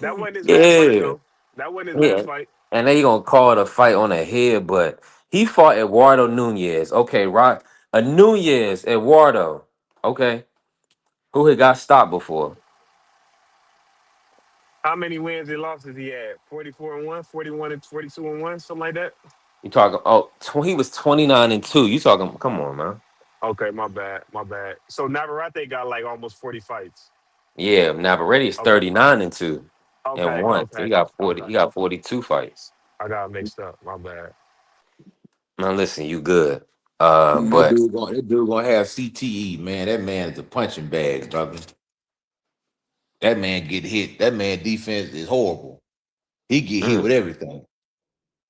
That wasn't his last fight yeah, though. That wasn't his yeah. last fight. And they gonna call it a fight on the head, but he fought Eduardo Nunez. Okay, right. A Nunez, Eduardo. Okay. Who had got stopped before? How many wins and losses he had? 44-1, 41 and 42-1, something like that. You talking he was 29-2. You talking, come on, man. Okay, my bad. So Navarrete got like almost 40 fights. Yeah, Navarrete is Okay, 39-2 and okay, one. So okay, he got 40. okay. He got 42 fights. I got mixed up. My bad. Now listen, you good. Man, But that dude gonna have CTE, man. That man is a punching bag, brother. That man get hit. That man defense is horrible. He get hit mm, with everything.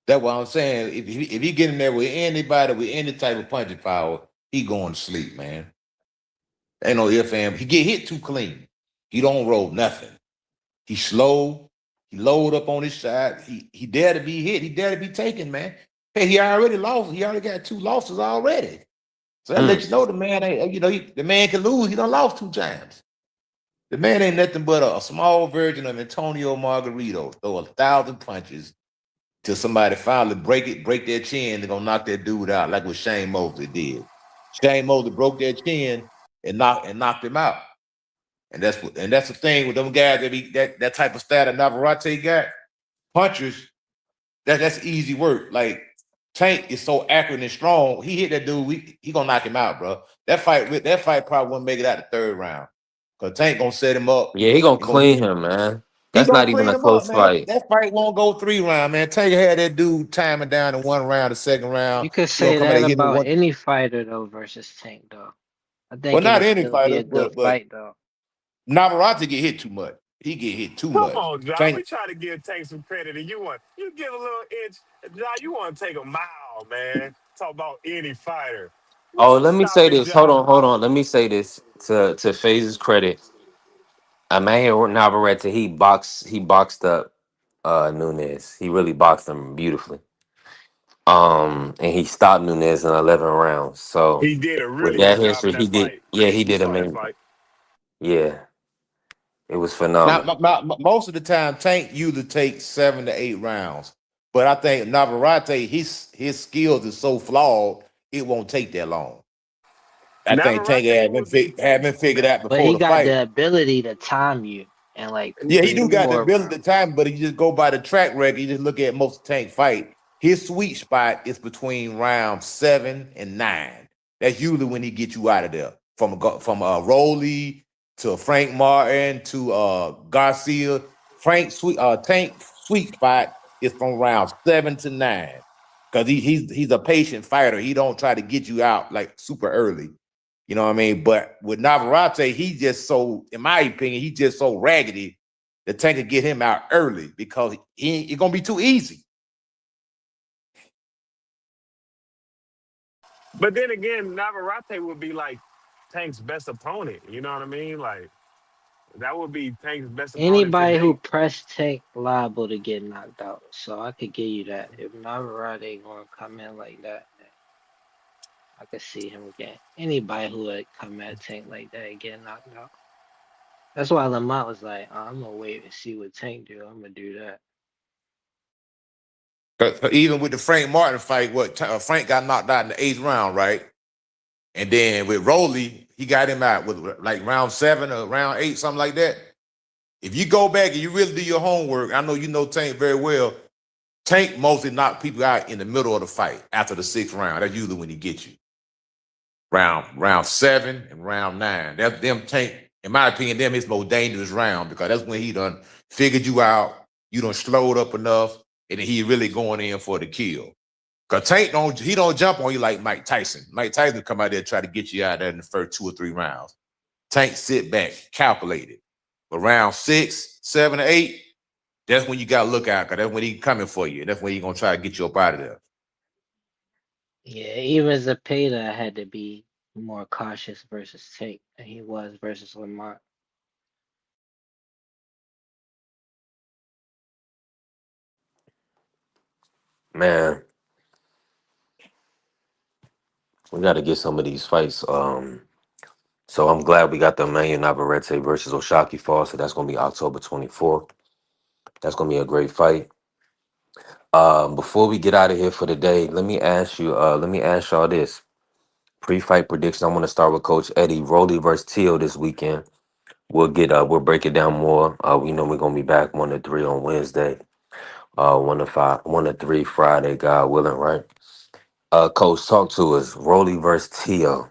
That's what I'm saying. If he get in there with anybody with any type of punching power, he going to sleep, man. Ain't no if and he get hit too clean. He don't roll nothing. He slow. He load up on his side. He dare to be hit. He dare to be taken, man. Hey, he already lost. He already got 2 losses already. So that lets mm, you know the man ain't. The man can lose. He done lost 2 times. The man ain't nothing but a small version of Antonio Margarito. Throw 1,000 punches till somebody finally break their chin. They're gonna knock that dude out, like what Shane Mosley did. Shane Mosley broke their chin and knocked him out. And that's the thing with them guys that type of stat that Navarrete got. Punchers, that's easy work. Like Tank is so accurate and strong. He hit that dude, he gonna knock him out, bro. That fight probably wouldn't make it out the third round. Cause Tank gonna set him up. Yeah, he gonna He gonna get. clean him, man. He That's gonna not even clean a him up, close man. fight. That fight won't go 3 rounds, man. Tank had that dude timing down in 1 round, the second round. You could He gonna say come out that and hit him about one. any fighter though versus Tank though. I Well, think not it'll any still be fighter, a good but fight though. Navarrete get hit too much. He get hit too Come much. on, John. We Tank. try to give Tank some credit, and you give a little inch. John, you want to take a mile, man. Talk about any fighter. Oh, Man, let me stop say it, this. Hold John. on, hold on. Let me say this to FaZe's credit. Emmanuel Navarrete, he boxed up Nunes. He really boxed him beautifully. And he stopped Nunes in 11 rounds. So He did a with really that good job history, in he that did. fight. Yeah, he You did saw that amazing. fight. Yeah, it was Now, phenomenal. most of the time, Tank usually takes 7 to 8 rounds. But I think Navarrete, his skills is so flawed, it won't take that long. I think Tank Navarrete would be had been figured out But before he the got fight. the ability to time you and like Yeah, he three do got the four ability rounds. to time, but if you just go by the track record, you just look at most Tank fight. His sweet spot is between round 7 and 9. That's usually when he gets you out of there. From Rolly to Frank Martin to Garcia. Tank sweet spot is from round 7 to 9. Because he's a patient fighter. He don't try to get you out like super early. You know what I mean? But with Navarrete, he just so, in my opinion, he just so raggedy that Tank could get him out early because it's gonna be too easy. But then again, Navarrete would be like Tank's best opponent. You know what I mean? Like that would be Tank's best opponent to Anybody who date. press Tank liable to get knocked out. So I could give you that. If Navarrete gonna come in like that, I could see him again. Anybody who would come at Tank like that and get knocked out. That's why Lamont was like, I'm gonna wait and see what Tank do. I'm gonna do that. 'Cause even with the Frank Martin fight, Frank got knocked out in the 8th round, right? And then with Rolly, he got him out with like round 7 or round 8, something like that. If you go back and you really do your homework, I know you know Tank very well. Tank mostly knock people out in the middle of the fight after the 6th round. That's usually when he gets you. Round 7 and round 9. That's them Tank, in my opinion, them his most dangerous round because that's when he done figured you out, you done slowed up enough, and then he really going in for the kill. Cause Tank don't jump on you like Mike Tyson. Mike Tyson come out there and try to get you out there in the first 2 or 3 rounds. Tank sit back, calculated. But round 6, 7, or 8, that's when you gotta look out, cause that's when he coming for you. That's when he gonna try to get you up out of there. Yeah, even Zepeda had to be more cautious versus Tank than he was versus Lamont. Man, we got to get some of these fights. So I'm glad we got the Emmanuel Navarrete versus Oshaki Fall. So that's gonna be October 24th. That's gonna be a great fight. Before we get out of here for the day, let me ask you. Let me ask y'all this pre-fight prediction. I'm gonna start with Coach Eddie. Rolly versus Teal this weekend. We'll break it down more. We know we're gonna be back 1 to 3 on Wednesday. 1 to 5, 1 to 3 Friday, God willing, right? Coach, talk to us. Rolly versus Teal.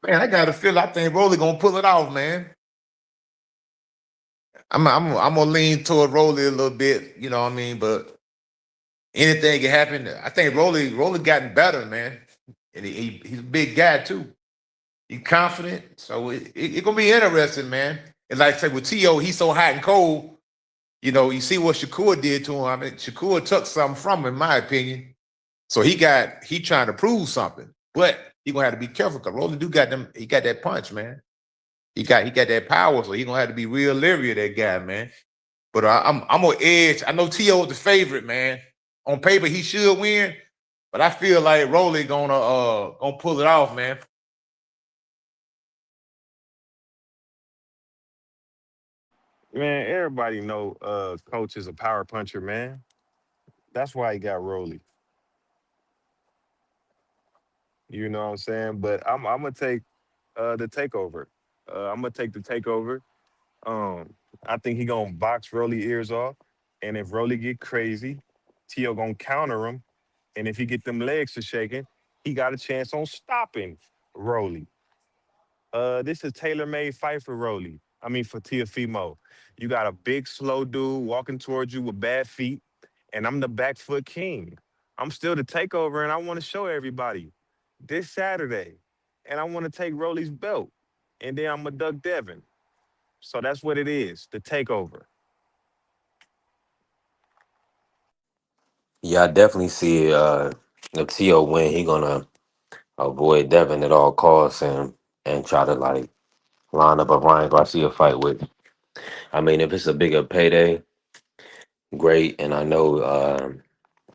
Man, I got a feel I think Rolly gonna pull it off, man. I'm gonna lean toward Rolly a little bit, you know what I mean? But anything can happen. I think Rolly gotten better, man. And he's a big guy too. He's confident. So it gonna be interesting, man. And like I said, with T.O., he's so hot and cold. You know, you see what Shakur did to him. I mean, Shakur took something from him, in my opinion. So he trying to prove something. But he gonna have to be careful because Rolly do got them, he got that punch, man. He got that power, so he gonna have to be real leery of that guy, man. But I'm gonna edge. I know T.O. is the favorite, man. On paper, he should win, but I feel like Rolly gonna pull it off, man. Man, everybody know Coach is a power puncher, man. That's why he got Rolly. You know what I'm saying? But I'm gonna take the takeover. I'm gonna take the takeover. I think he gonna box Rolly ears off, and if Rolly get crazy, Tio gonna counter him, and if he get them legs to shaking, he got a chance on stopping Rolly. This is tailor-made fight for Rolly. I mean for Tiafimo. You got a big, slow dude walking towards you with bad feet, and I'm the back foot king. I'm still the takeover, and I want to show everybody this Saturday. And I want to take Rolly's belt. And then I'm gonna duck Devin. So that's what it is, the takeover. Yeah, I definitely see if T.O. win, he gonna avoid Devin at all costs and try to like line up a Ryan Garcia fight with. I mean, if it's a bigger payday, great. And I know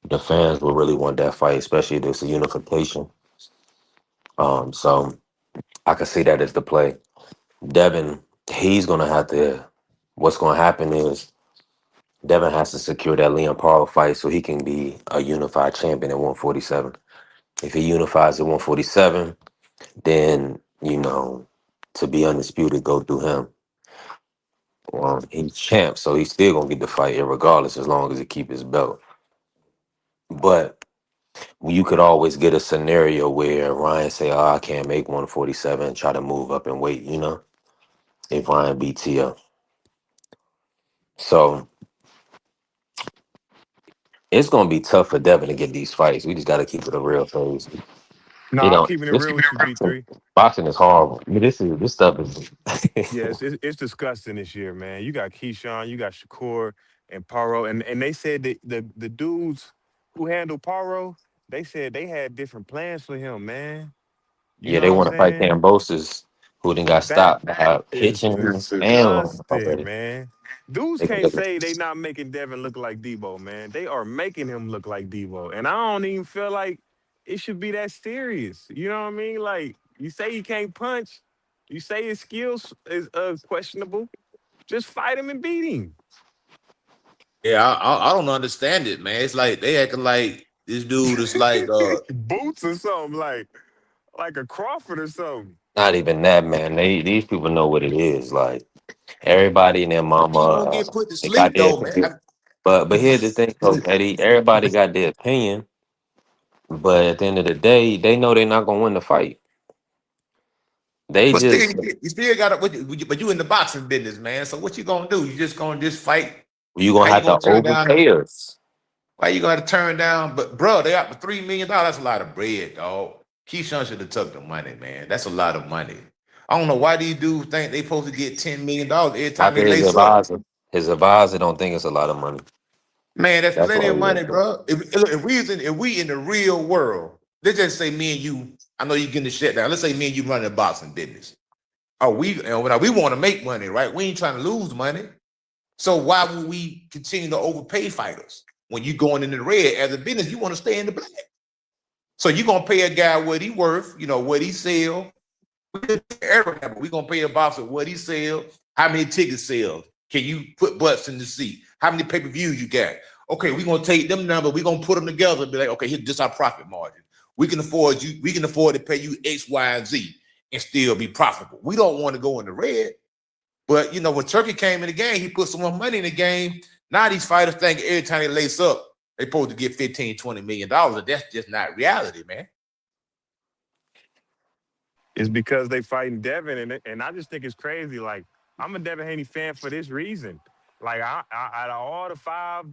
the fans will really want that fight, especially if it's a unification. So I can see that as the play. Devin, he's gonna have to. What's gonna happen is Devin has to secure that Liam Paul fight so he can be a unified champion at 147. If he unifies at 147, then to be undisputed, go through him. He's champ, so he's still gonna get the fight, regardless, as long as he keep his belt. But you could always get a scenario where Ryan say, "Oh, I can't make 147," try to move up and wait. If Ryan beats Tia, so it's gonna be tough for Devin to get these fights. We just got to keep it a real phase. No, You I'm know, keeping it this real with you, B3. boxing is horrible. I mean, this stuff is. Yes, it's disgusting this year, man. You got Keyshawn, you got Shakur and Paro, and they said that the dudes who handle Paro, they said they had different plans for him, man. You Yeah, know they what I'm want to fight saying? Cambosis, who then got That stopped by is pitching and disgusting, already. man. Dudes They can can't look say they not making Devin look like Debo, man. They are making him look like Debo, and I don't even feel like it should be that serious. You know what I mean? Like you say he can't punch, you say his skills is questionable. Just fight him and beat him. Yeah, I don't understand it, man. It's like they acting like this dude is like Boots or something like a Crawford or something. not even that, man. These people know what it is. Like everybody and their mama, he gonna get put to they got sleep their though, man. opinion. But here's the thing, Coach Eddie. Everybody got their opinion, but at the end of the day, they know they're not gonna win the fight. They But still, just you still got to. But you in the boxing business, man. So what you gonna do? You just gonna just fight? you How gonna you have gonna to turn down? overpay us. Why you gonna turn down? But bro, they got for $3 million. That's a lot of bread, dog. Keyshawn should have took the money, man. That's a lot of money. I don't know why these dudes think they supposed to get $10 million every time After they lace up. his advisor don't think it's a lot of money. Man, that's That's plenty why of he money, didn't do it. bro. If we in the real world, let's just say me and you. I know you getting the shit down. Let's say me and you running a boxing business. Are we? And we want to make money, right? We ain't trying to lose money. So why would we continue to overpay fighters when you going in the red as a business? You want to stay in the black. So you're gonna pay a guy what he worth, what he sell. We're gonna pay a boxer what he sell, how many tickets sell. Can you put butts in the seat? How many pay-per-views you got? Okay, we're gonna take them numbers, we're gonna put them together and be like, okay, here's just our profit margin. We can afford to pay you X, Y, and Z and still be profitable. We don't want to go in the red. But when Turkey came in the game, he put some more money in the game. Now these fighters think every time they lace up, they're supposed to get $15-20 million. That's just not reality, man. It's because they fighting Devin, and I just think it's crazy. Like I'm a Devin Haney fan for this reason. Like out of all the five,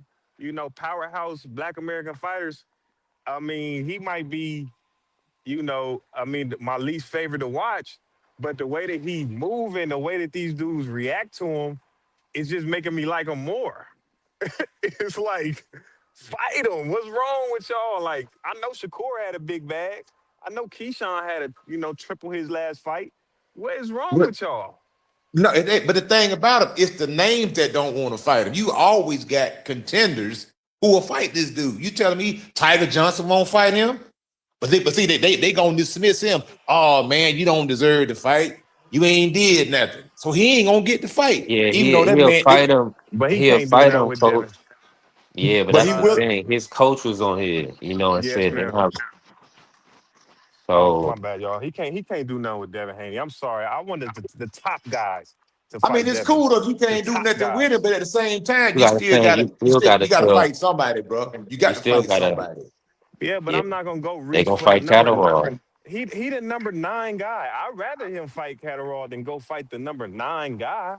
powerhouse Black American fighters, I mean, he might be, my least favorite to watch. But the way that he moving, the way that these dudes react to him, is just making me like him more. It's like, fight him. What's wrong with y'all? Like, I know Shakur had a big bag. I know Keyshawn had triple his last fight. What is wrong But with y'all? no, but the thing about it, it's the names that don't want to fight him. You always got contenders who will fight this dude. You telling me Tiger Johnson won't fight him? But see, they gonna dismiss him. Oh man, you don't deserve to fight. You ain't did nothing, so he ain't gonna get the fight. Yeah, Even though that he'll man, fight him. But he He'll can't do fight nothing him, with Devin. coach. Yeah, but but he that's the Uh, will. thing. His coach was on here, and yes, said they're ma'am. not. My So bad, y'all. He can't do nothing with Devin Haney. I'm sorry. I wanted the top guys to I mean, fight it's Devin. cool if you The can't do top nothing with him, guys. but at the same time, you you gotta still think. gotta You still gotta you gotta tell. fight somebody, bro. You You got to still fight gotta. somebody. Yeah, but Yeah, I'm not gonna go they reach gonna for the fight number. cattle. he the number 9 guy. I'd rather him fight Catterall than go fight the number 9 guy.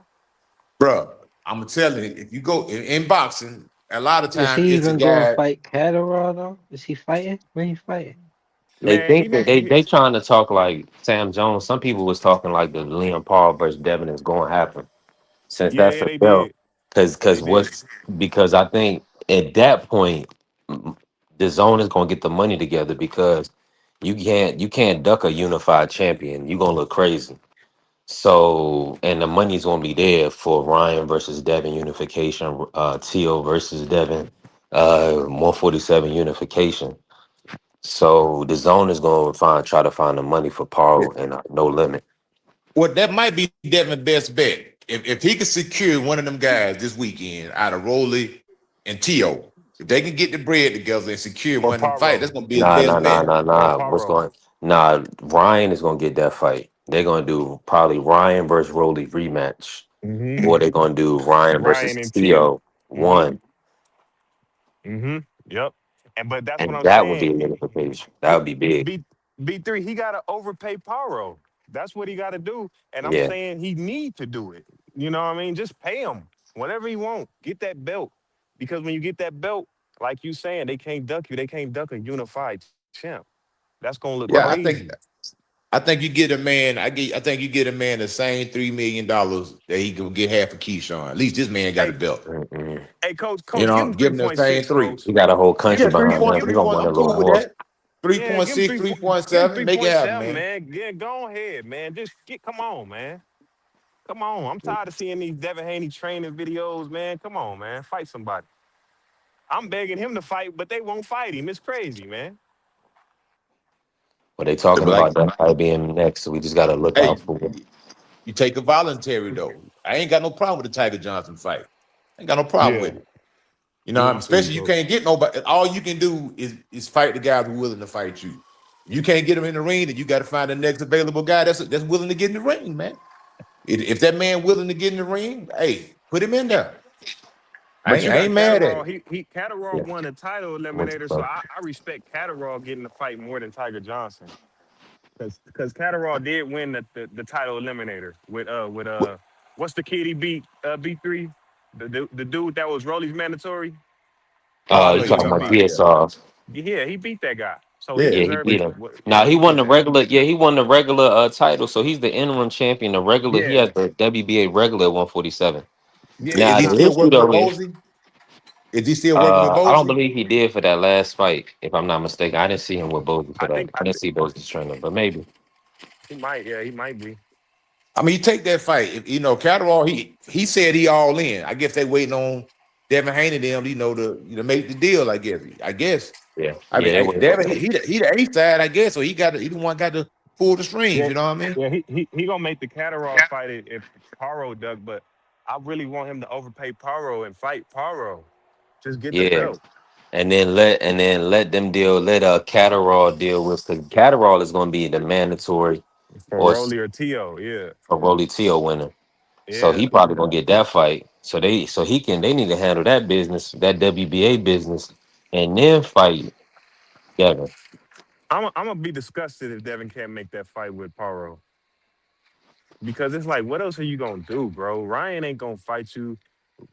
Bro, I'm gonna tell you, if you go in boxing, a lot of Is time he it's the even going to guy. fight Catterall though? Is he fighting? When he fighting? They Man, think that they trying to talk like Sam Jones. Some people was talking like the Liam Paul versus Devin is going to happen since that's yeah, a they belt. did. Because They did. what's because I think at that point the zone is going to get the money together because you can't duck a unified champion. You're gonna look crazy. So and the money's gonna be there for Ryan versus Devin unification, Tio versus Devin, 147 unification. So the zone is going to try to find the money for Paul and no limit. Well, that might be Devin's best bet. If he can secure one of them guys this weekend out of Rolly and Tio, if they can get the bread together and secure Or one of them fights, that's Paro. gonna be his Nah, nah, best nah, bet. nah, Or nah. What's Paro. going? Nah, Ryan is going to get that fight. They're going to do probably Ryan versus Rolly rematch, Mm-hmm. or they're going to do Ryan versus Ryan and Tio. Tio Mm-hmm. one, Mm-hmm. Yep. And but that's what and I'm that would be saying. a unification. That would be big. B3, he gotta overpay Paro. That's what he gotta do. And I'm Yeah, saying he need to do it. You know what I mean? Just pay him whatever he want. Get that belt. Because when you get that belt, like you saying, they can't duck you. They can't duck a unified champ. That's gonna look Yeah, crazy. I think you get a man. I think you get a man the same $3 million that he could get half of Keyshawn. At least this man got a Hey, belt. mm-mm. hey, coach, You coach, give know, him give him the same 3.6, three. coach. He got a whole Give country Yeah, him three give behind him point him. give He three him gonna point. want a I'm little cool with more. that. Three yeah, point give him six, three three point give him seven. Make it happen, 3.7, man. man. Go ahead, man. Just get come on, man. Come on. I'm tired of seeing these Devin Haney training videos, man. Come on, man. Fight somebody. I'm begging him to fight, but they won't fight him. It's crazy, man. But they But talking like, about that fight being next, so we just got to look out hey, for it. you take a voluntary though. I ain't got no problem with the Tiger Johnson fight. Ain't got no problem Yeah. with it. You know, Yeah, I feel you, especially you coach. can't get nobody. All you can do is fight the guys who are willing to fight you. You can't get them in the ring, then you got to find the next available guy that's willing to get in the ring, man. If that man willing to get in the ring, hey, put him in there. But you I got ain't mad at Catterall. it. He Catterall Yeah. won a title What's eliminator, so up? I respect Catterall getting the fight more than Tiger Johnson. Because Catterall did win the title eliminator with what's the kid he beat B3? The dude that was Rolly's mandatory? Oh, I You know you're Who talking he talking about about, beat? yeah, DSR? Yeah, he beat that guy. So he yeah. Yeah, he deserved beat it. him. Now Yeah, he he won the deserved. regular. Yeah, he won the regular title, so he's the interim champion. The regular, he Yeah, has the WBA regular at 147. yeah. Is Now he Nah, the still issue working with though is, Mosey? Is he still working with I don't Mosey? believe he did for that last fight, if I'm not mistaken. I didn't see him with Bosey for I that. think I didn't see Bosey's trainer, but maybe. he might. Yeah, he might be. I mean, you take that fight. You know, Catterall, he said he all in. I guess they waiting on Devin Haney them, to make the deal. I guess. Yeah, I yeah, mean, they were. Devin, he the A side, I guess. So he the one got to pull the strings. Yeah, You know what I mean? yeah. He gonna make the Catterall fight it if Paro duck, but I really want him to overpay Paro and fight Paro. Just get the Yeah, belt and then let them deal. Let Catterall deal with, because Catterall is going to be the mandatory for or Rolly or Tio. Yeah, for Rolly Tio winner. So yeah. he probably gonna get that fight. They need to handle that business, that WBA business, and then fight Devin. I'm gonna be disgusted if Devin can't make that fight with Paro because it's like, what else are you gonna do, bro? Ryan ain't gonna fight you.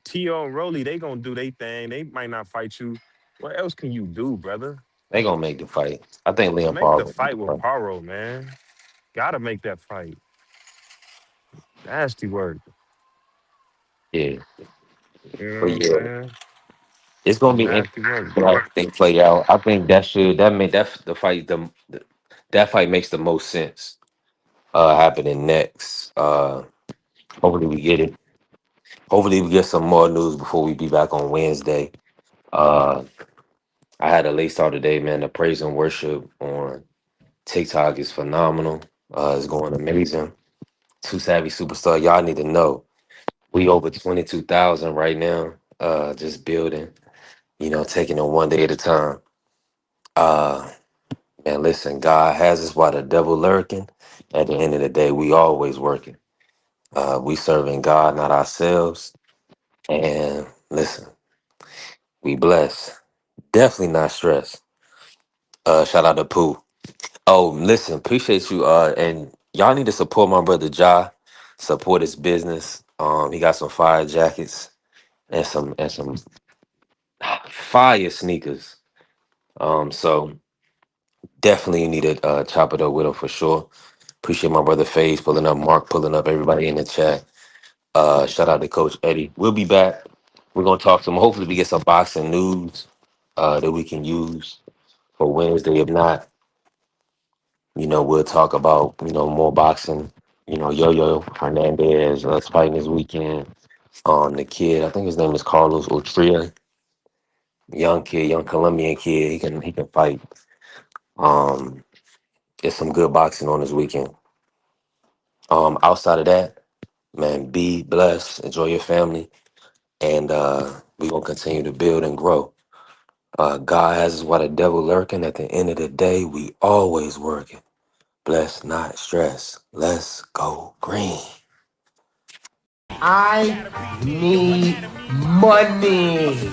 Tio and Rolly, they gonna do their thing. They might not fight you. What else can you do, brother? They gonna make the fight. I think Liam Make Paul the will make fight the with fight. Paro, man. Gotta make that fight. Nasty work. Yeah, You know but what I'm yeah, saying? it's gonna be Nasty interesting work, how bro. everything play out. I think that fight makes the most sense. Happening next. Hopefully we get it. Hopefully we get some more news before we be back on Wednesday. Uh, I had a late start today, man. The praise and worship on TikTok is phenomenal. It's going amazing. Too Savvy Superstar. Y'all need to know. We over 22,000 right now. Just building, taking it one day at a time. Uh Man, listen, God has us while the devil lurking. At the end of the day, we always working. We serving God, not ourselves. And listen, we blessed. Definitely not stressed. Shout out to Pooh. Oh, listen, appreciate you. And y'all need to support my brother Ja. Support his business. He got some fire jackets and some fire sneakers. So definitely you need to chop it up with him for sure. Appreciate my brother FaZe pulling up, Mark pulling up, everybody in the chat. Shout out to Coach Eddie. We'll be back. We're gonna talk to him. Hopefully we get some boxing news that we can use for Wednesday. If not, we'll talk about, more boxing. Yo-Yo Hernandez fighting this weekend. The kid, I think his name is Carlos Utria, young kid, young Colombian kid. He can fight. Um, there's some good boxing on this weekend. Outside of that, man, be blessed, enjoy your family, and we're gonna continue to build and grow. God has us while the devil lurking. At the end of the day, we always working. Bless, not stress. Let's go green. I need money.